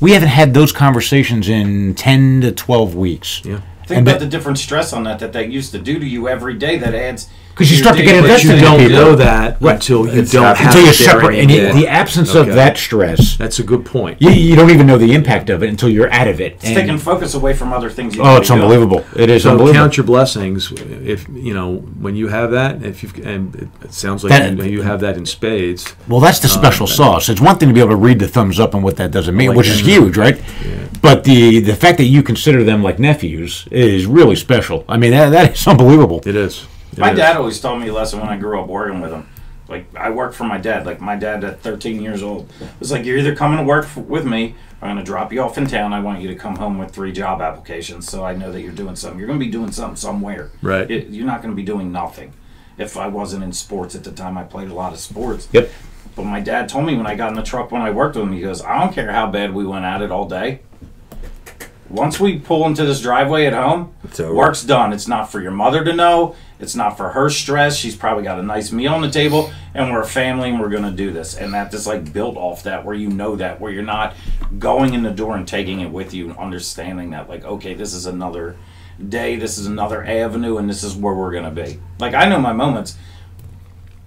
We haven't had those conversations in 10 to 12 weeks. yeah. Think about the different stress on that used to do to you every day. That adds Because you start to get your day. invested You in don't people. know that Right. until you It's don't happened. have Until you it there separate, and anymore. the absence of Okay. that stress, That's a good point. you don't even know the impact of it until you're out of it. It's taking focus away from other things. You Oh, could it's be doing. unbelievable! It is So unbelievable. count your blessings. If when you have that, and it sounds like That- you have that in spades. Well, that's the special sauce. It's one thing to be able to read the thumbs up and what that doesn't mean, Like which is that. huge, right? But the fact that you consider them like nephews is really special. I mean, that is unbelievable. It is. It My is. dad always taught me a lesson when I grew up working with him. Like, I worked for my dad. Like, my dad at 13 years old was like, you're either coming to work with me, or I'm going to drop you off in town. I want you to come home with 3 job applications so I know that you're doing something. You're going to be doing something somewhere. Right. You're not going to be doing nothing. If I wasn't in sports at the time, I played a lot of sports. Yep. But my dad told me when I got in the truck when I worked with him, he goes, I don't care how bad we went at it all day. Once we pull into this driveway at home, It's over. work's done. It's not for your mother to know. It's not for her stress. She's probably got a nice meal on the table, and we're a family, and we're going to do this. And that just like built off that, where you know that, where you're not going in the door and taking it with you, and understanding that, like, okay, this is another day, this is another avenue, and this is where we're going to be. Like, I know my moments.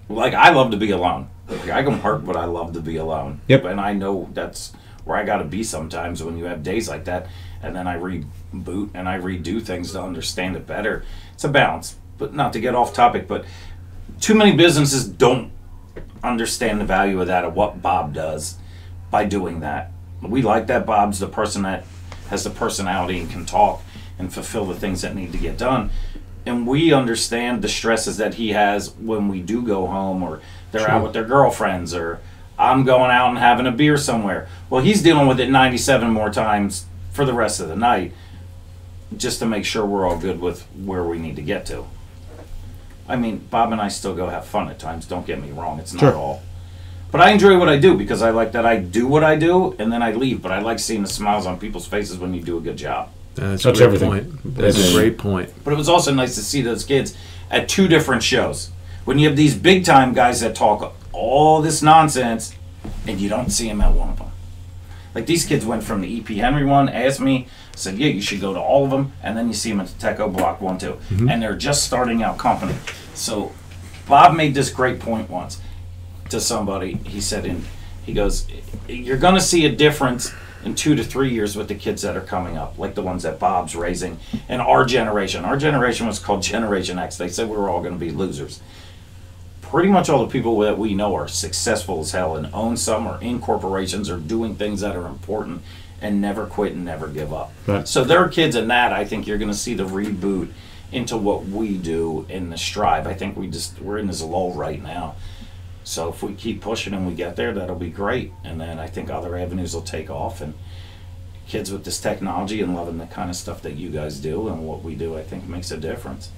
Like, I love to be alone. Like, I can hurt, but I love to be alone. Yep. And I know that's where I got to be sometimes when you have days like that. And then I reboot and I redo things to understand it better. It's a balance, but not to get off topic, but too many businesses don't understand the value of that, of what Bob does by doing that. We like that Bob's the person that has the personality and can talk and fulfill the things that need to get done. And we understand the stresses that he has when we do go home, or they're out with their girlfriends, or I'm going out and having a beer somewhere. Well, he's dealing with it 97 more times for the rest of the night, just to make sure we're all good with where we need to get to. I mean, Bob and I still go have fun at times, don't get me wrong, it's not Sure. all. But I enjoy what I do because I like that I do what I do and then I leave. But I like seeing the smiles on people's faces when you do a good job. That's That's a great everything. point. That's That's- a great point. But it was also nice to see those kids at 2 different shows. When you have these big time guys that talk all this nonsense and you don't see them at one of them. Like, these kids went from the E.P. Henry one, asked me, said, yeah, you should go to all of them, and then you see them at the Teco Block 1, 2. And they're just starting out company. So Bob made this great point once to somebody. He said, he goes, you're going to see a difference in 2 to 3 years with the kids that are coming up, like the ones that Bob's raising. And our generation was called Generation X. They said we were all going to be losers. Pretty much all the people that we know are successful as hell and own some, or in corporations, or doing things that are important and never quit and never give up. Right. So there are kids in that. I think you're going to see the reboot into what we do in the strive. I think we're in this lull right now. So if we keep pushing and we get there, that'll be great. And then I think other avenues will take off. And kids with this technology and loving the kind of stuff that you guys do and what we do, I think makes a difference.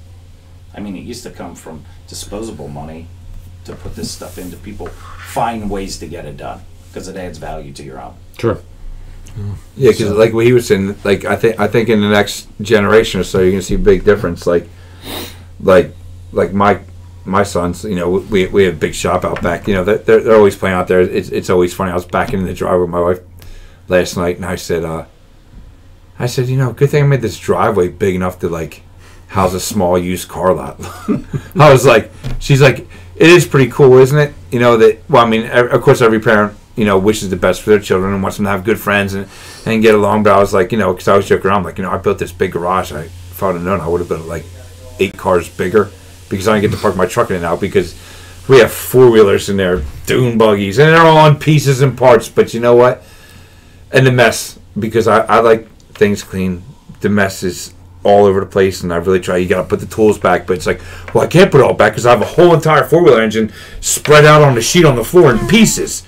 I mean, it used to come from disposable money to put this stuff into people. Find ways to get it done because it adds value to your own. Sure. Yeah, because like what he was saying, like I think in the next generation or so, you're gonna see a big difference. Like like my sons, you know, we have a big shop out back. You know, they're always playing out there. It's always funny. I was backing in the driveway with my wife last night, and I said, you know, good thing I made this driveway big enough to like house a small used car lot. I was like, she's like, it is pretty cool, isn't it? You know that. Well, I mean, of course, every parent, you know, wishes the best for their children and wants them to have good friends and get along. But I was like, you know, because I was joking around, like, you know, I built this big garage. If I would have known, I would have built like 8 cars bigger, because I don't get to park my truck in it now, because we have 4-wheelers in there, dune buggies, and they're all in pieces and parts. But you know what? And the mess, because I like things clean. The mess is all over the place, and I really try. You got to put the tools back, but it's like, well, I can't put it all back because I have a whole entire 4-wheeler engine spread out on the sheet on the floor in pieces,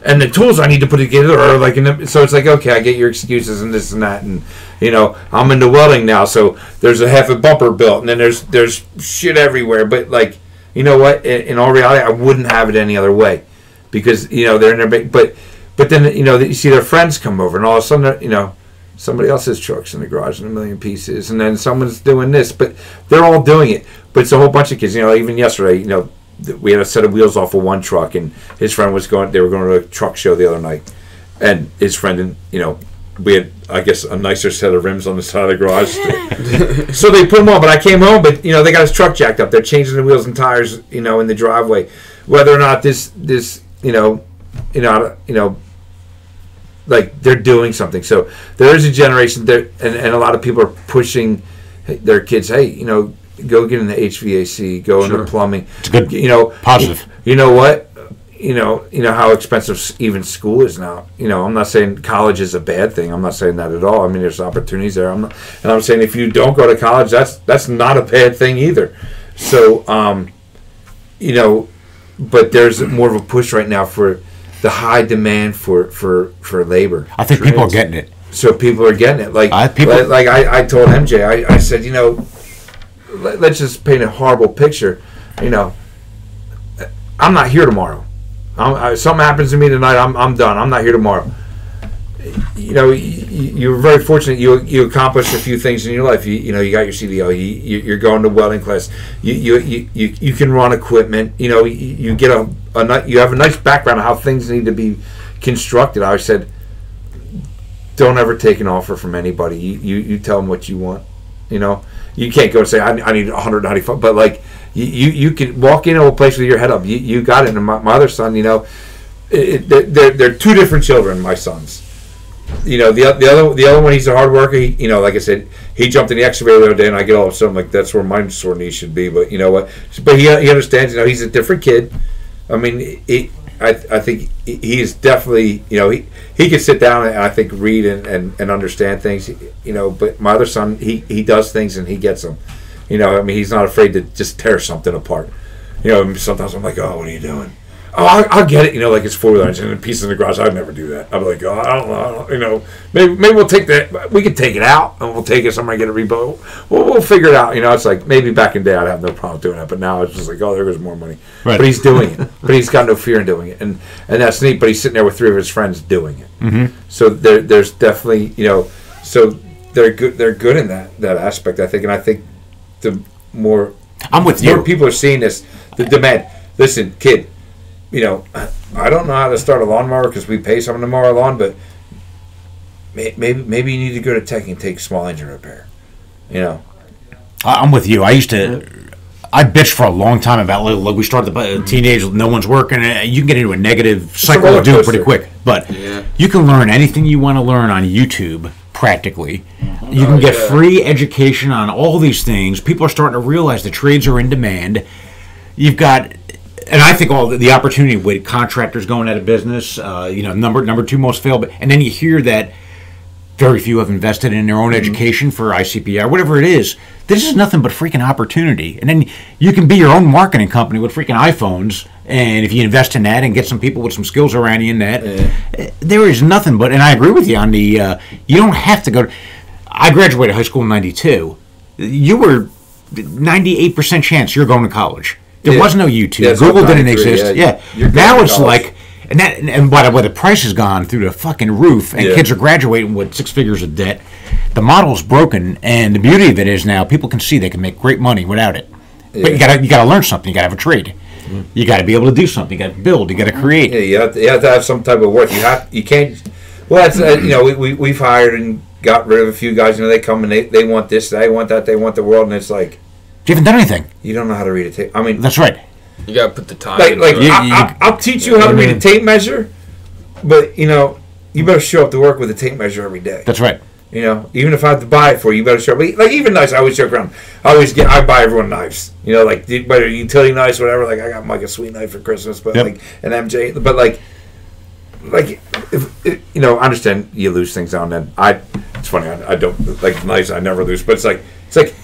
and the tools I need to put together are like so it's like, okay, I get your excuses and this and that, and you know, I'm into welding now, so there's a half a bumper built, and then there's shit everywhere. But like, you know what? In all reality, I wouldn't have it any other way, because you know they're in their big, but then you know you see their friends come over, and all of a sudden, you know, somebody else's truck's in the garage in a million pieces, and then someone's doing this, but they're all doing it. But it's a whole bunch of kids. You know, even yesterday, you know, we had a set of wheels off of one truck, and his friend they were going to a truck show the other night, and his friend, and you know, we had, I guess, a nicer set of rims on the side of the garage. So they put them on, but I came home, but you know, they got his truck jacked up. They're changing the wheels and tires, you know, in the driveway. Whether or not this you know, like they're doing something. So there is a generation there, and a lot of people are pushing their kids. Hey, you know, go get into HVAC, go into plumbing. It's good. You know, positive. You know what? You know how expensive even school is now. You know, I'm not saying college is a bad thing. I'm not saying that at all. I mean, there's opportunities there. I'm saying if you don't go to college, that's not a bad thing either. So, you know, but there's more of a push right now for the high demand for labor. I think people are getting it. So people are getting it. Like I told MJ, I said, you know, let's just paint a horrible picture. You know, I'm not here tomorrow. Something happens to me tonight, I'm done. I'm not here tomorrow. You know, you're very fortunate. You accomplished a few things in your life. You know, you got your CDL. You're going to welding class. You can run equipment. You know, you get you have a nice background of how things need to be constructed. I said, don't ever take an offer from anybody. You tell them what you want. You know, you can't go and say I need 195, but like you can walk into a place with your head up. You got it. And my other son, you know, they're 2 different children. My sons. You know, the other one, he's a hard worker. He, you know, like I said, he jumped in the excavator the other day, and I get all of a sudden like that's where my sore knee should be. But you know what? But he understands. You know, he's a different kid. I mean, I think he is definitely, you know, he can sit down and I think read and understand things. You know, but my other son, he does things and he gets them. You know, I mean, he's not afraid to just tear something apart. You know, sometimes I'm like, oh, what are you doing? Oh, I'll get it. You know, like it's 4-wheeler engine and pieces in the garage. I'd never do that. I'd be like, oh, I don't know. You know, maybe we'll take that. We could take it out and we'll take it somewhere and get it rebuilt. We'll figure it out. You know, it's like maybe back in the day I'd have no problem doing that, but now it's just like, oh, there goes more money. Right. But he's doing it. But he's got no fear in doing it, and that's neat. But he's sitting there with 3 of his friends doing it. Mm-hmm. So there's definitely, you know, so they're good. They're good in that aspect, I think, and I think the more people are seeing this, the demand. Listen, kid. You know, I don't know how to start a lawnmower because we pay someone to mow our lawn, but maybe you need to go to tech and take small engine repair. You know, I'm with you. I bitched for a long time about like we started the teenage, no one's working. You can get into a negative cycle of doing it pretty quick, but you can learn anything you want to learn on YouTube. Practically, you can get free education on all these things. People are starting to realize the trades are in demand. You've got. And I think all the opportunity with contractors going out of business, you know, number 2 most failed. And then you hear that very few have invested in their own education for ICPI, whatever it is. This is nothing but freaking opportunity. And then you can be your own marketing company with freaking iPhones. And if you invest in that and get some people with some skills around you in that, there is nothing but. And I agree with you on the. You don't have to go. I graduated high school in '92. You were 98% chance you're going to college. There was no YouTube. Yeah, Google didn't exist. Now it's like, and by the way, the price has gone through the fucking roof, and kids are graduating with 6 figures of debt. The model's broken, and the beauty of it is now people can see they can make great money without it. But you gotta learn something. You gotta have a trade. You gotta be able to do something. You gotta build. You gotta create. Yeah, you have to have some type of work. You can't. Well, that's we've hired and got rid of a few guys. They come and they want this, they want that, they want the world, and it's like You haven't done anything. you don't know how to read a tape. I mean, That's right. You gotta put the time. like into it. I'll teach you how to read a tape measure, but you better show up to work with a tape measure every day. That's right. Even if I have to buy it for you, better show up. Like even knives, I always joke around. I buy everyone knives. Like whether utility knives, whatever. Like I got Mike a sweet knife for Christmas, but Yep. like an MJ, but like if I understand you lose things on then. It's funny. I don't like knives. I never lose, but it's like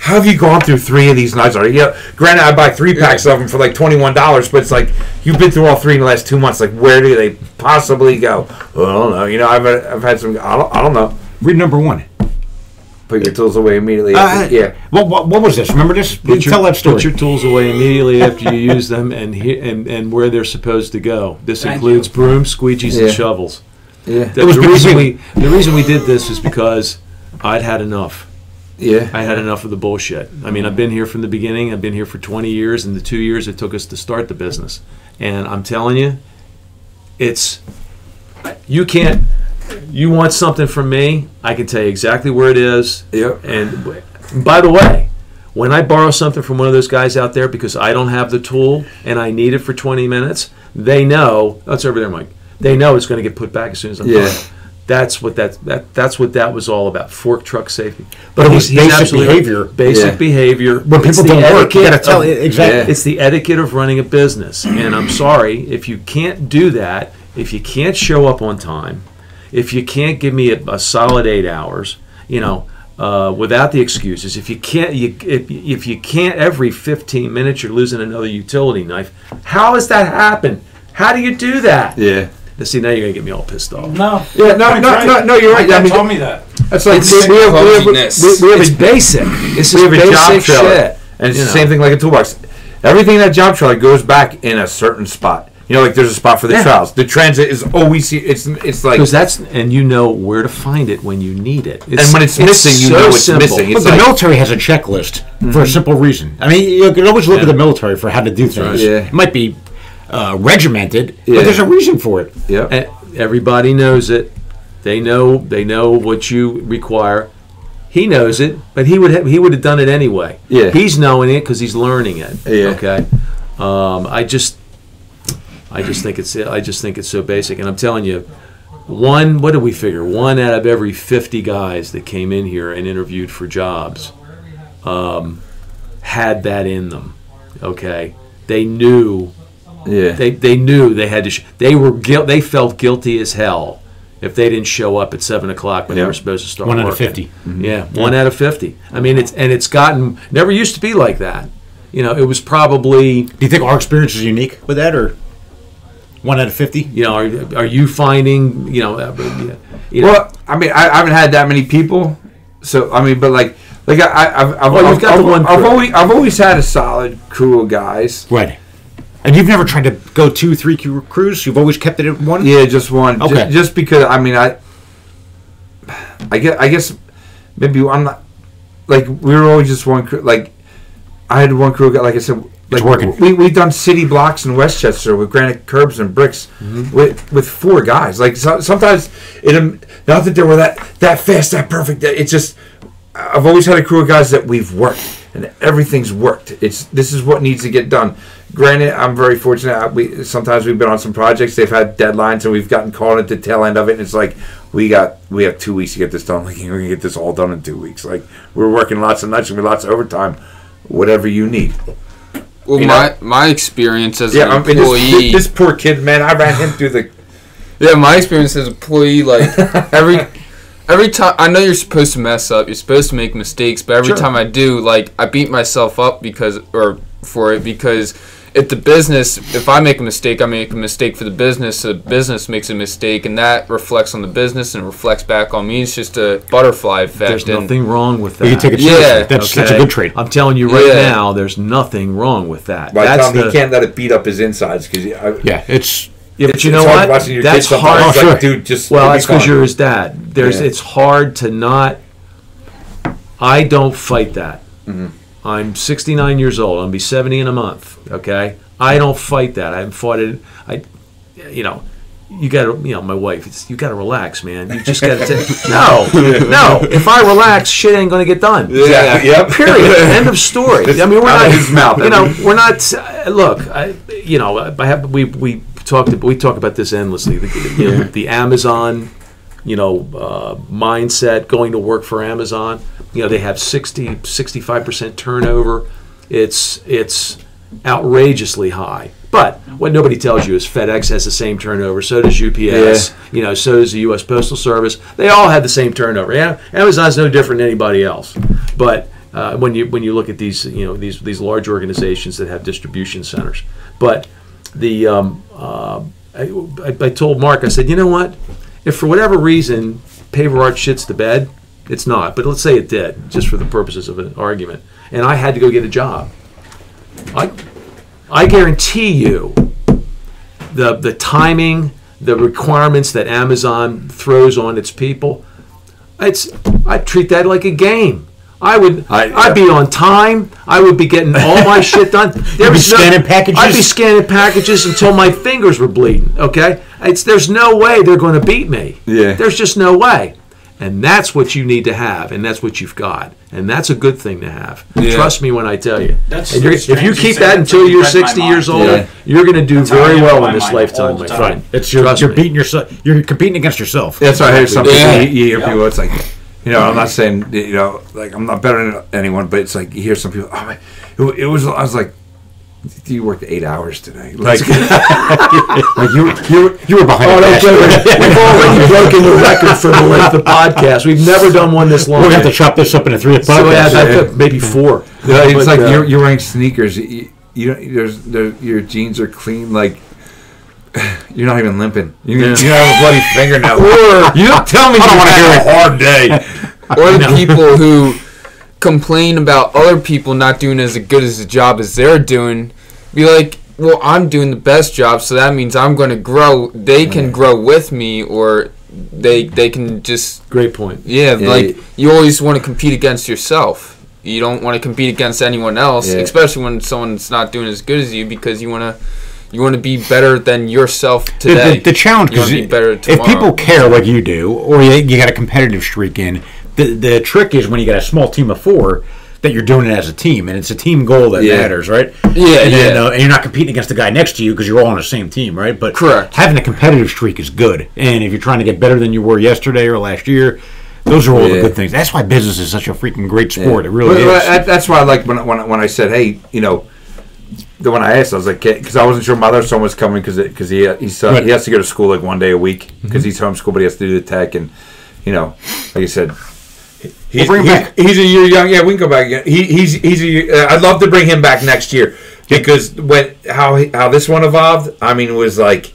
how have you gone through 3 of these knives already? Granted, I buy 3 packs of them for like $21, but it's like you've been through all 3 in the last 2 months. Like where do they possibly go? Well, I don't know. I've had some. I don't know. Read number 1. Put your tools away immediately. Yeah. What was this? Remember this? Tell that story. Put your tools away immediately after you use them, and where they're supposed to go. This includes brooms, squeegees, and shovels. Yeah. The reason we did this is because I'd had enough. Yeah. I had enough of the bullshit. I mean, I've been here from the beginning. I've been here for 20 years, and the 2 years it took us to start the business. And I'm telling you, you can't. You want something from me, I can tell you exactly where it is. Yep. And by the way, when I borrow something from one of those guys out there because I don't have the tool and I need it for 20 minutes, they know. That's over there, Mike. They know it's going to get put back as soon as I'm done. That's what that was all about. Fork truck safety. But it was basic behavior. Basic behavior. When people don't work, you got to tell exactly. It's the etiquette of running a business. And I'm sorry if you can't do that. If you can't show up on time. If you can't give me a solid 8 hours, without the excuses. If you can't every 15 minutes you're losing another utility knife. How does that happen? How do you do that? Yeah. See, now you're gonna get me all pissed off. No. Yeah. No. You're right. Mike told me that. That's like It's we have It's basic. It's we have a basic job trailer, shit. and it's the same thing like a toolbox. Everything in that job trailer goes back in a certain spot. Like there's a spot for the trowels. The transit is always it's like because and you know where to find it when you need it. And when it's missing, you know it's missing. But the military has a checklist for a simple reason. I mean, you can always look at the military for how to do things. right. Yeah. It might be regimented, but there's a reason for it. Yeah. And everybody knows it. They know what you require. He knows it, but he would have done it anyway. Yeah. He's knowing it because he's learning it. Yeah. Okay. I just think it's so basic, and I'm telling you, what did we figure? 1 out of every 50 guys that came in here and interviewed for jobs had that in them. Okay, they knew. Yeah. They knew they had to. They felt guilty as hell if they didn't show up at 7 o'clock when they were supposed to start. 1 out of working. 50. Mm-hmm. Yeah, 1 out of 50. I mean, it's gotten never used to be like that. It was probably. Do you think our experience is unique with that, or 1 out of 50? Are you finding? Well, I mean, I haven't had that many people, so I mean, but like I've always had a solid crew of guys. Right. And you've never tried to go 2-3 crews? You've always kept it at 1? Yeah, just 1. Okay. Just because I mean I guess maybe I'm not like we were always just 1 crew. Like I had 1 crew. Like I said, like it's working. We've done city blocks in Westchester with granite curbs and bricks with 4 guys. Like sometimes not that they were that fast, that perfect. It's just I've always had a crew of guys that we've worked and everything's worked. This is what needs to get done. Granted, I'm very fortunate. Sometimes we've been on some projects. They've had deadlines, and we've gotten caught at the tail end of it. And it's like we have 2 weeks to get this done. Like we're gonna get this all done in 2 weeks. Like we're working lots of nights and lots of overtime. Whatever you need. Well, my experience as an employee. This poor kid, man. I ran him through the. Yeah, my experience as an employee, like every time I know you're supposed to mess up, you're supposed to make mistakes, but every time I do, like I beat myself up because if I make a mistake, I make a mistake for the business, so the business makes a mistake, and that reflects on the business and reflects back on me. It's just a butterfly effect. There's nothing wrong with that. You take it seriously. That's a good trait. I'm telling you right now, there's nothing wrong with that. He can't let it beat up his insides because it's. Yeah, but you know what? That's hard. Like, dude, just that's because you're his dad. It's hard to not. I don't fight that. Mm-hmm. I'm 69 years old. I'm gonna be 70 in a month. Okay, I don't fight that. I haven't fought it. You got to, my wife. You got to relax, man. You just got to. No. If I relax, shit ain't gonna get done. Yeah. Yep. Period. End of story. I mean, we're Out not. of his mouth. We're not. Look, we talk about this endlessly. The Amazon, mindset, going to work for Amazon. They have 65% turnover. It's outrageously high. But what nobody tells you is FedEx has the same turnover. So does UPS. So does the U.S. Postal Service. They all have the same turnover. Yeah, Amazon's no different than anybody else. But when you look at these these large organizations that have distribution centers, but the I told Mark, I said, you know what? If for whatever reason Paver Art shits the bed, it's not. But let's say it did, just for the purposes of an argument, and I had to go get a job. I guarantee you the timing, the requirements that Amazon throws on its people, I'd treat that like a game. I'd be on time. I would be getting all my shit done. You'd be scanning packages? I'd be scanning packages until my fingers were bleeding, okay? There's no way they're going to beat me. Yeah. There's just no way. And that's what you need to have, and that's what you've got. And that's a good thing to have. Yeah. Trust me when I tell you. That's if you strange keep say that that, until but you you're read my 60 mind. years old, Yeah. you're going to do That's how I very am well in in my this mind lifetime, all my the friend. time. Trust You're me. beating yourself. You're competing against yourself. That's why I hear some people. Yeah. You hear people. It's like, I'm not saying, like I'm not better than anyone, but it's like you hear some people. Oh man, it was. I was like, you worked 8 hours today. Like, Like you were behind. Oh, the don't dash. play with it. We've already broken the record for the length of podcast. We've never done one this long. We're gonna have to chop this up into 3 podcasts. So yeah, maybe 4. it's But, like you're wearing sneakers. You your jeans are clean. Like you're not even limping. You don't have a bloody fingernail. Or You don't tell me you wanna hear had a hard day. Or the people who complain about other people not doing as good as the job as they're doing, be like, well, I'm doing the best job, so that means I'm going to grow. They can grow with me, or they can just... great point. Yeah, like, you always want to compete against yourself. You don't want to compete against anyone else, especially when someone's not doing as good as you, because you want to be better than yourself today. The challenge, you want to be better tomorrow. if people care like you do, or you got a competitive streak in, the trick is when you got a small team of 4 that you're doing it as a team, and it's a team goal that matters, right? Yeah, and then, and you're not competing against the guy next to you because you're all on the same team, right? But correct. Having a competitive streak is good, and if you're trying to get better than you were yesterday or last year, those are all the good things. That's why business is such a freaking great sport. It really is. That's why I like when I said, hey, when I asked, I was like, because I wasn't sure my other son was coming because he has to go to school like one day a week because he's homeschooled, but he has to do the tech, and like you said. He's a year young. Yeah, we can go back again. He's a year, I'd love to bring him back next year because how this one evolved. I mean, it was like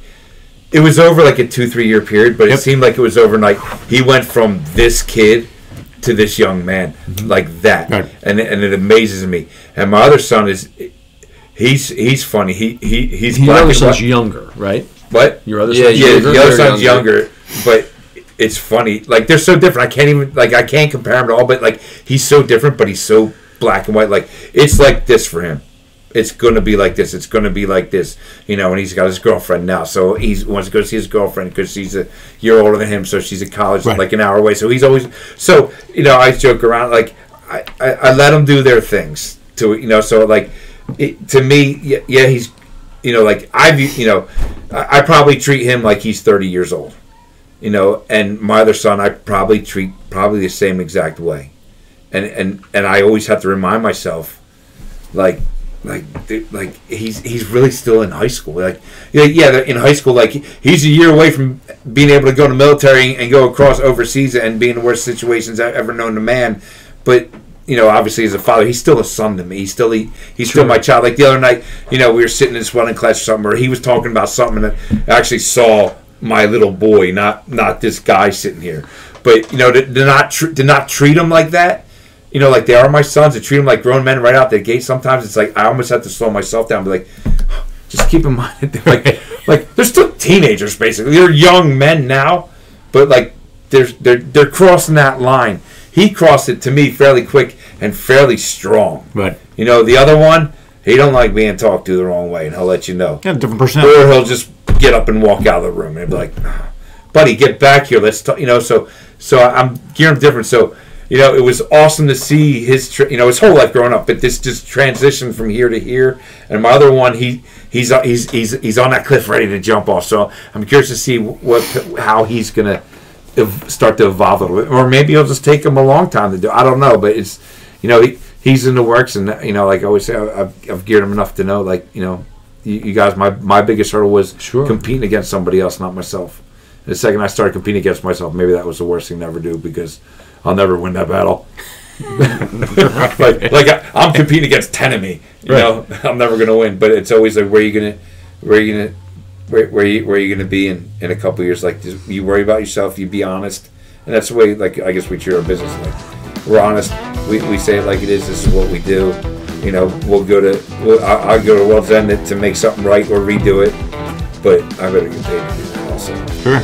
it was over like a 2-3 year period, but it seemed like it was overnight. He went from this kid to this young man like that, and it amazes me. And my other son he's funny. He's Your other son's younger, right? What? Your other son's younger. The other son's younger, but. It's funny, like they're so different. I can't compare them at all. But like he's so different, but he's so black and white. Like it's like this for him. It's gonna be like this. It's gonna be like this. And he's got his girlfriend now, so he wants to go see his girlfriend because she's a year older than him. So she's at college, like an hour away. So he's always I joke around like I let them do their things to So like to me, he's like I probably treat him like he's 30 years old. And my other son, I probably treat the same exact way, and I always have to remind myself, like he's really still in high school. Like in high school, like he's a year away from being able to go to the military and go across overseas and be in the worst situations I've ever known to man. But obviously as a father, he's still a son to me. He's still my child. Like the other night, we were sitting in this welding class or something, where he was talking about something that I actually saw. My little boy, not this guy sitting here, but to not treat them like that, like they are my sons. To treat them like grown men right out the gate. Sometimes it's like I almost have to slow myself down, and be like, just keep in mind that like they're still teenagers basically. They're young men now, but like they're crossing that line. he crossed it to me fairly quick and fairly strong. Right. You know, the other one, he don't like being talked to the wrong way, and he'll let you know. Yeah, different personality. Or he'll just get up and walk out of the room and be like, buddy, get back here. Let's talk. You know, so I'm gearing him different. So, you know, it was awesome to see his, his whole life growing up, but this just transition from here to here. And my other one, he's on that cliff ready to jump off. So I'm curious to see how he's gonna start to evolve a little bit, or maybe it'll just take him a long time to do. I don't know, but it's, you know, he's in the works, and you know, like I always say, I've geared him enough to know, like, you know, you guys, my biggest hurdle was competing against somebody else, not myself. And the second I started competing against myself, maybe that was the worst thing to ever do, because I'll never win that battle. like I'm competing against 10 of me, you know, I'm never gonna win. But it's always like, where are you gonna be in a couple of years? Like, you worry about yourself, you be honest, and that's the way, like, I guess we treat our business. Like, we're honest, we say it like it is. This is what we do. You know, I'll go to World's End to make something right or redo it, but I better get paid to do that also. Sure.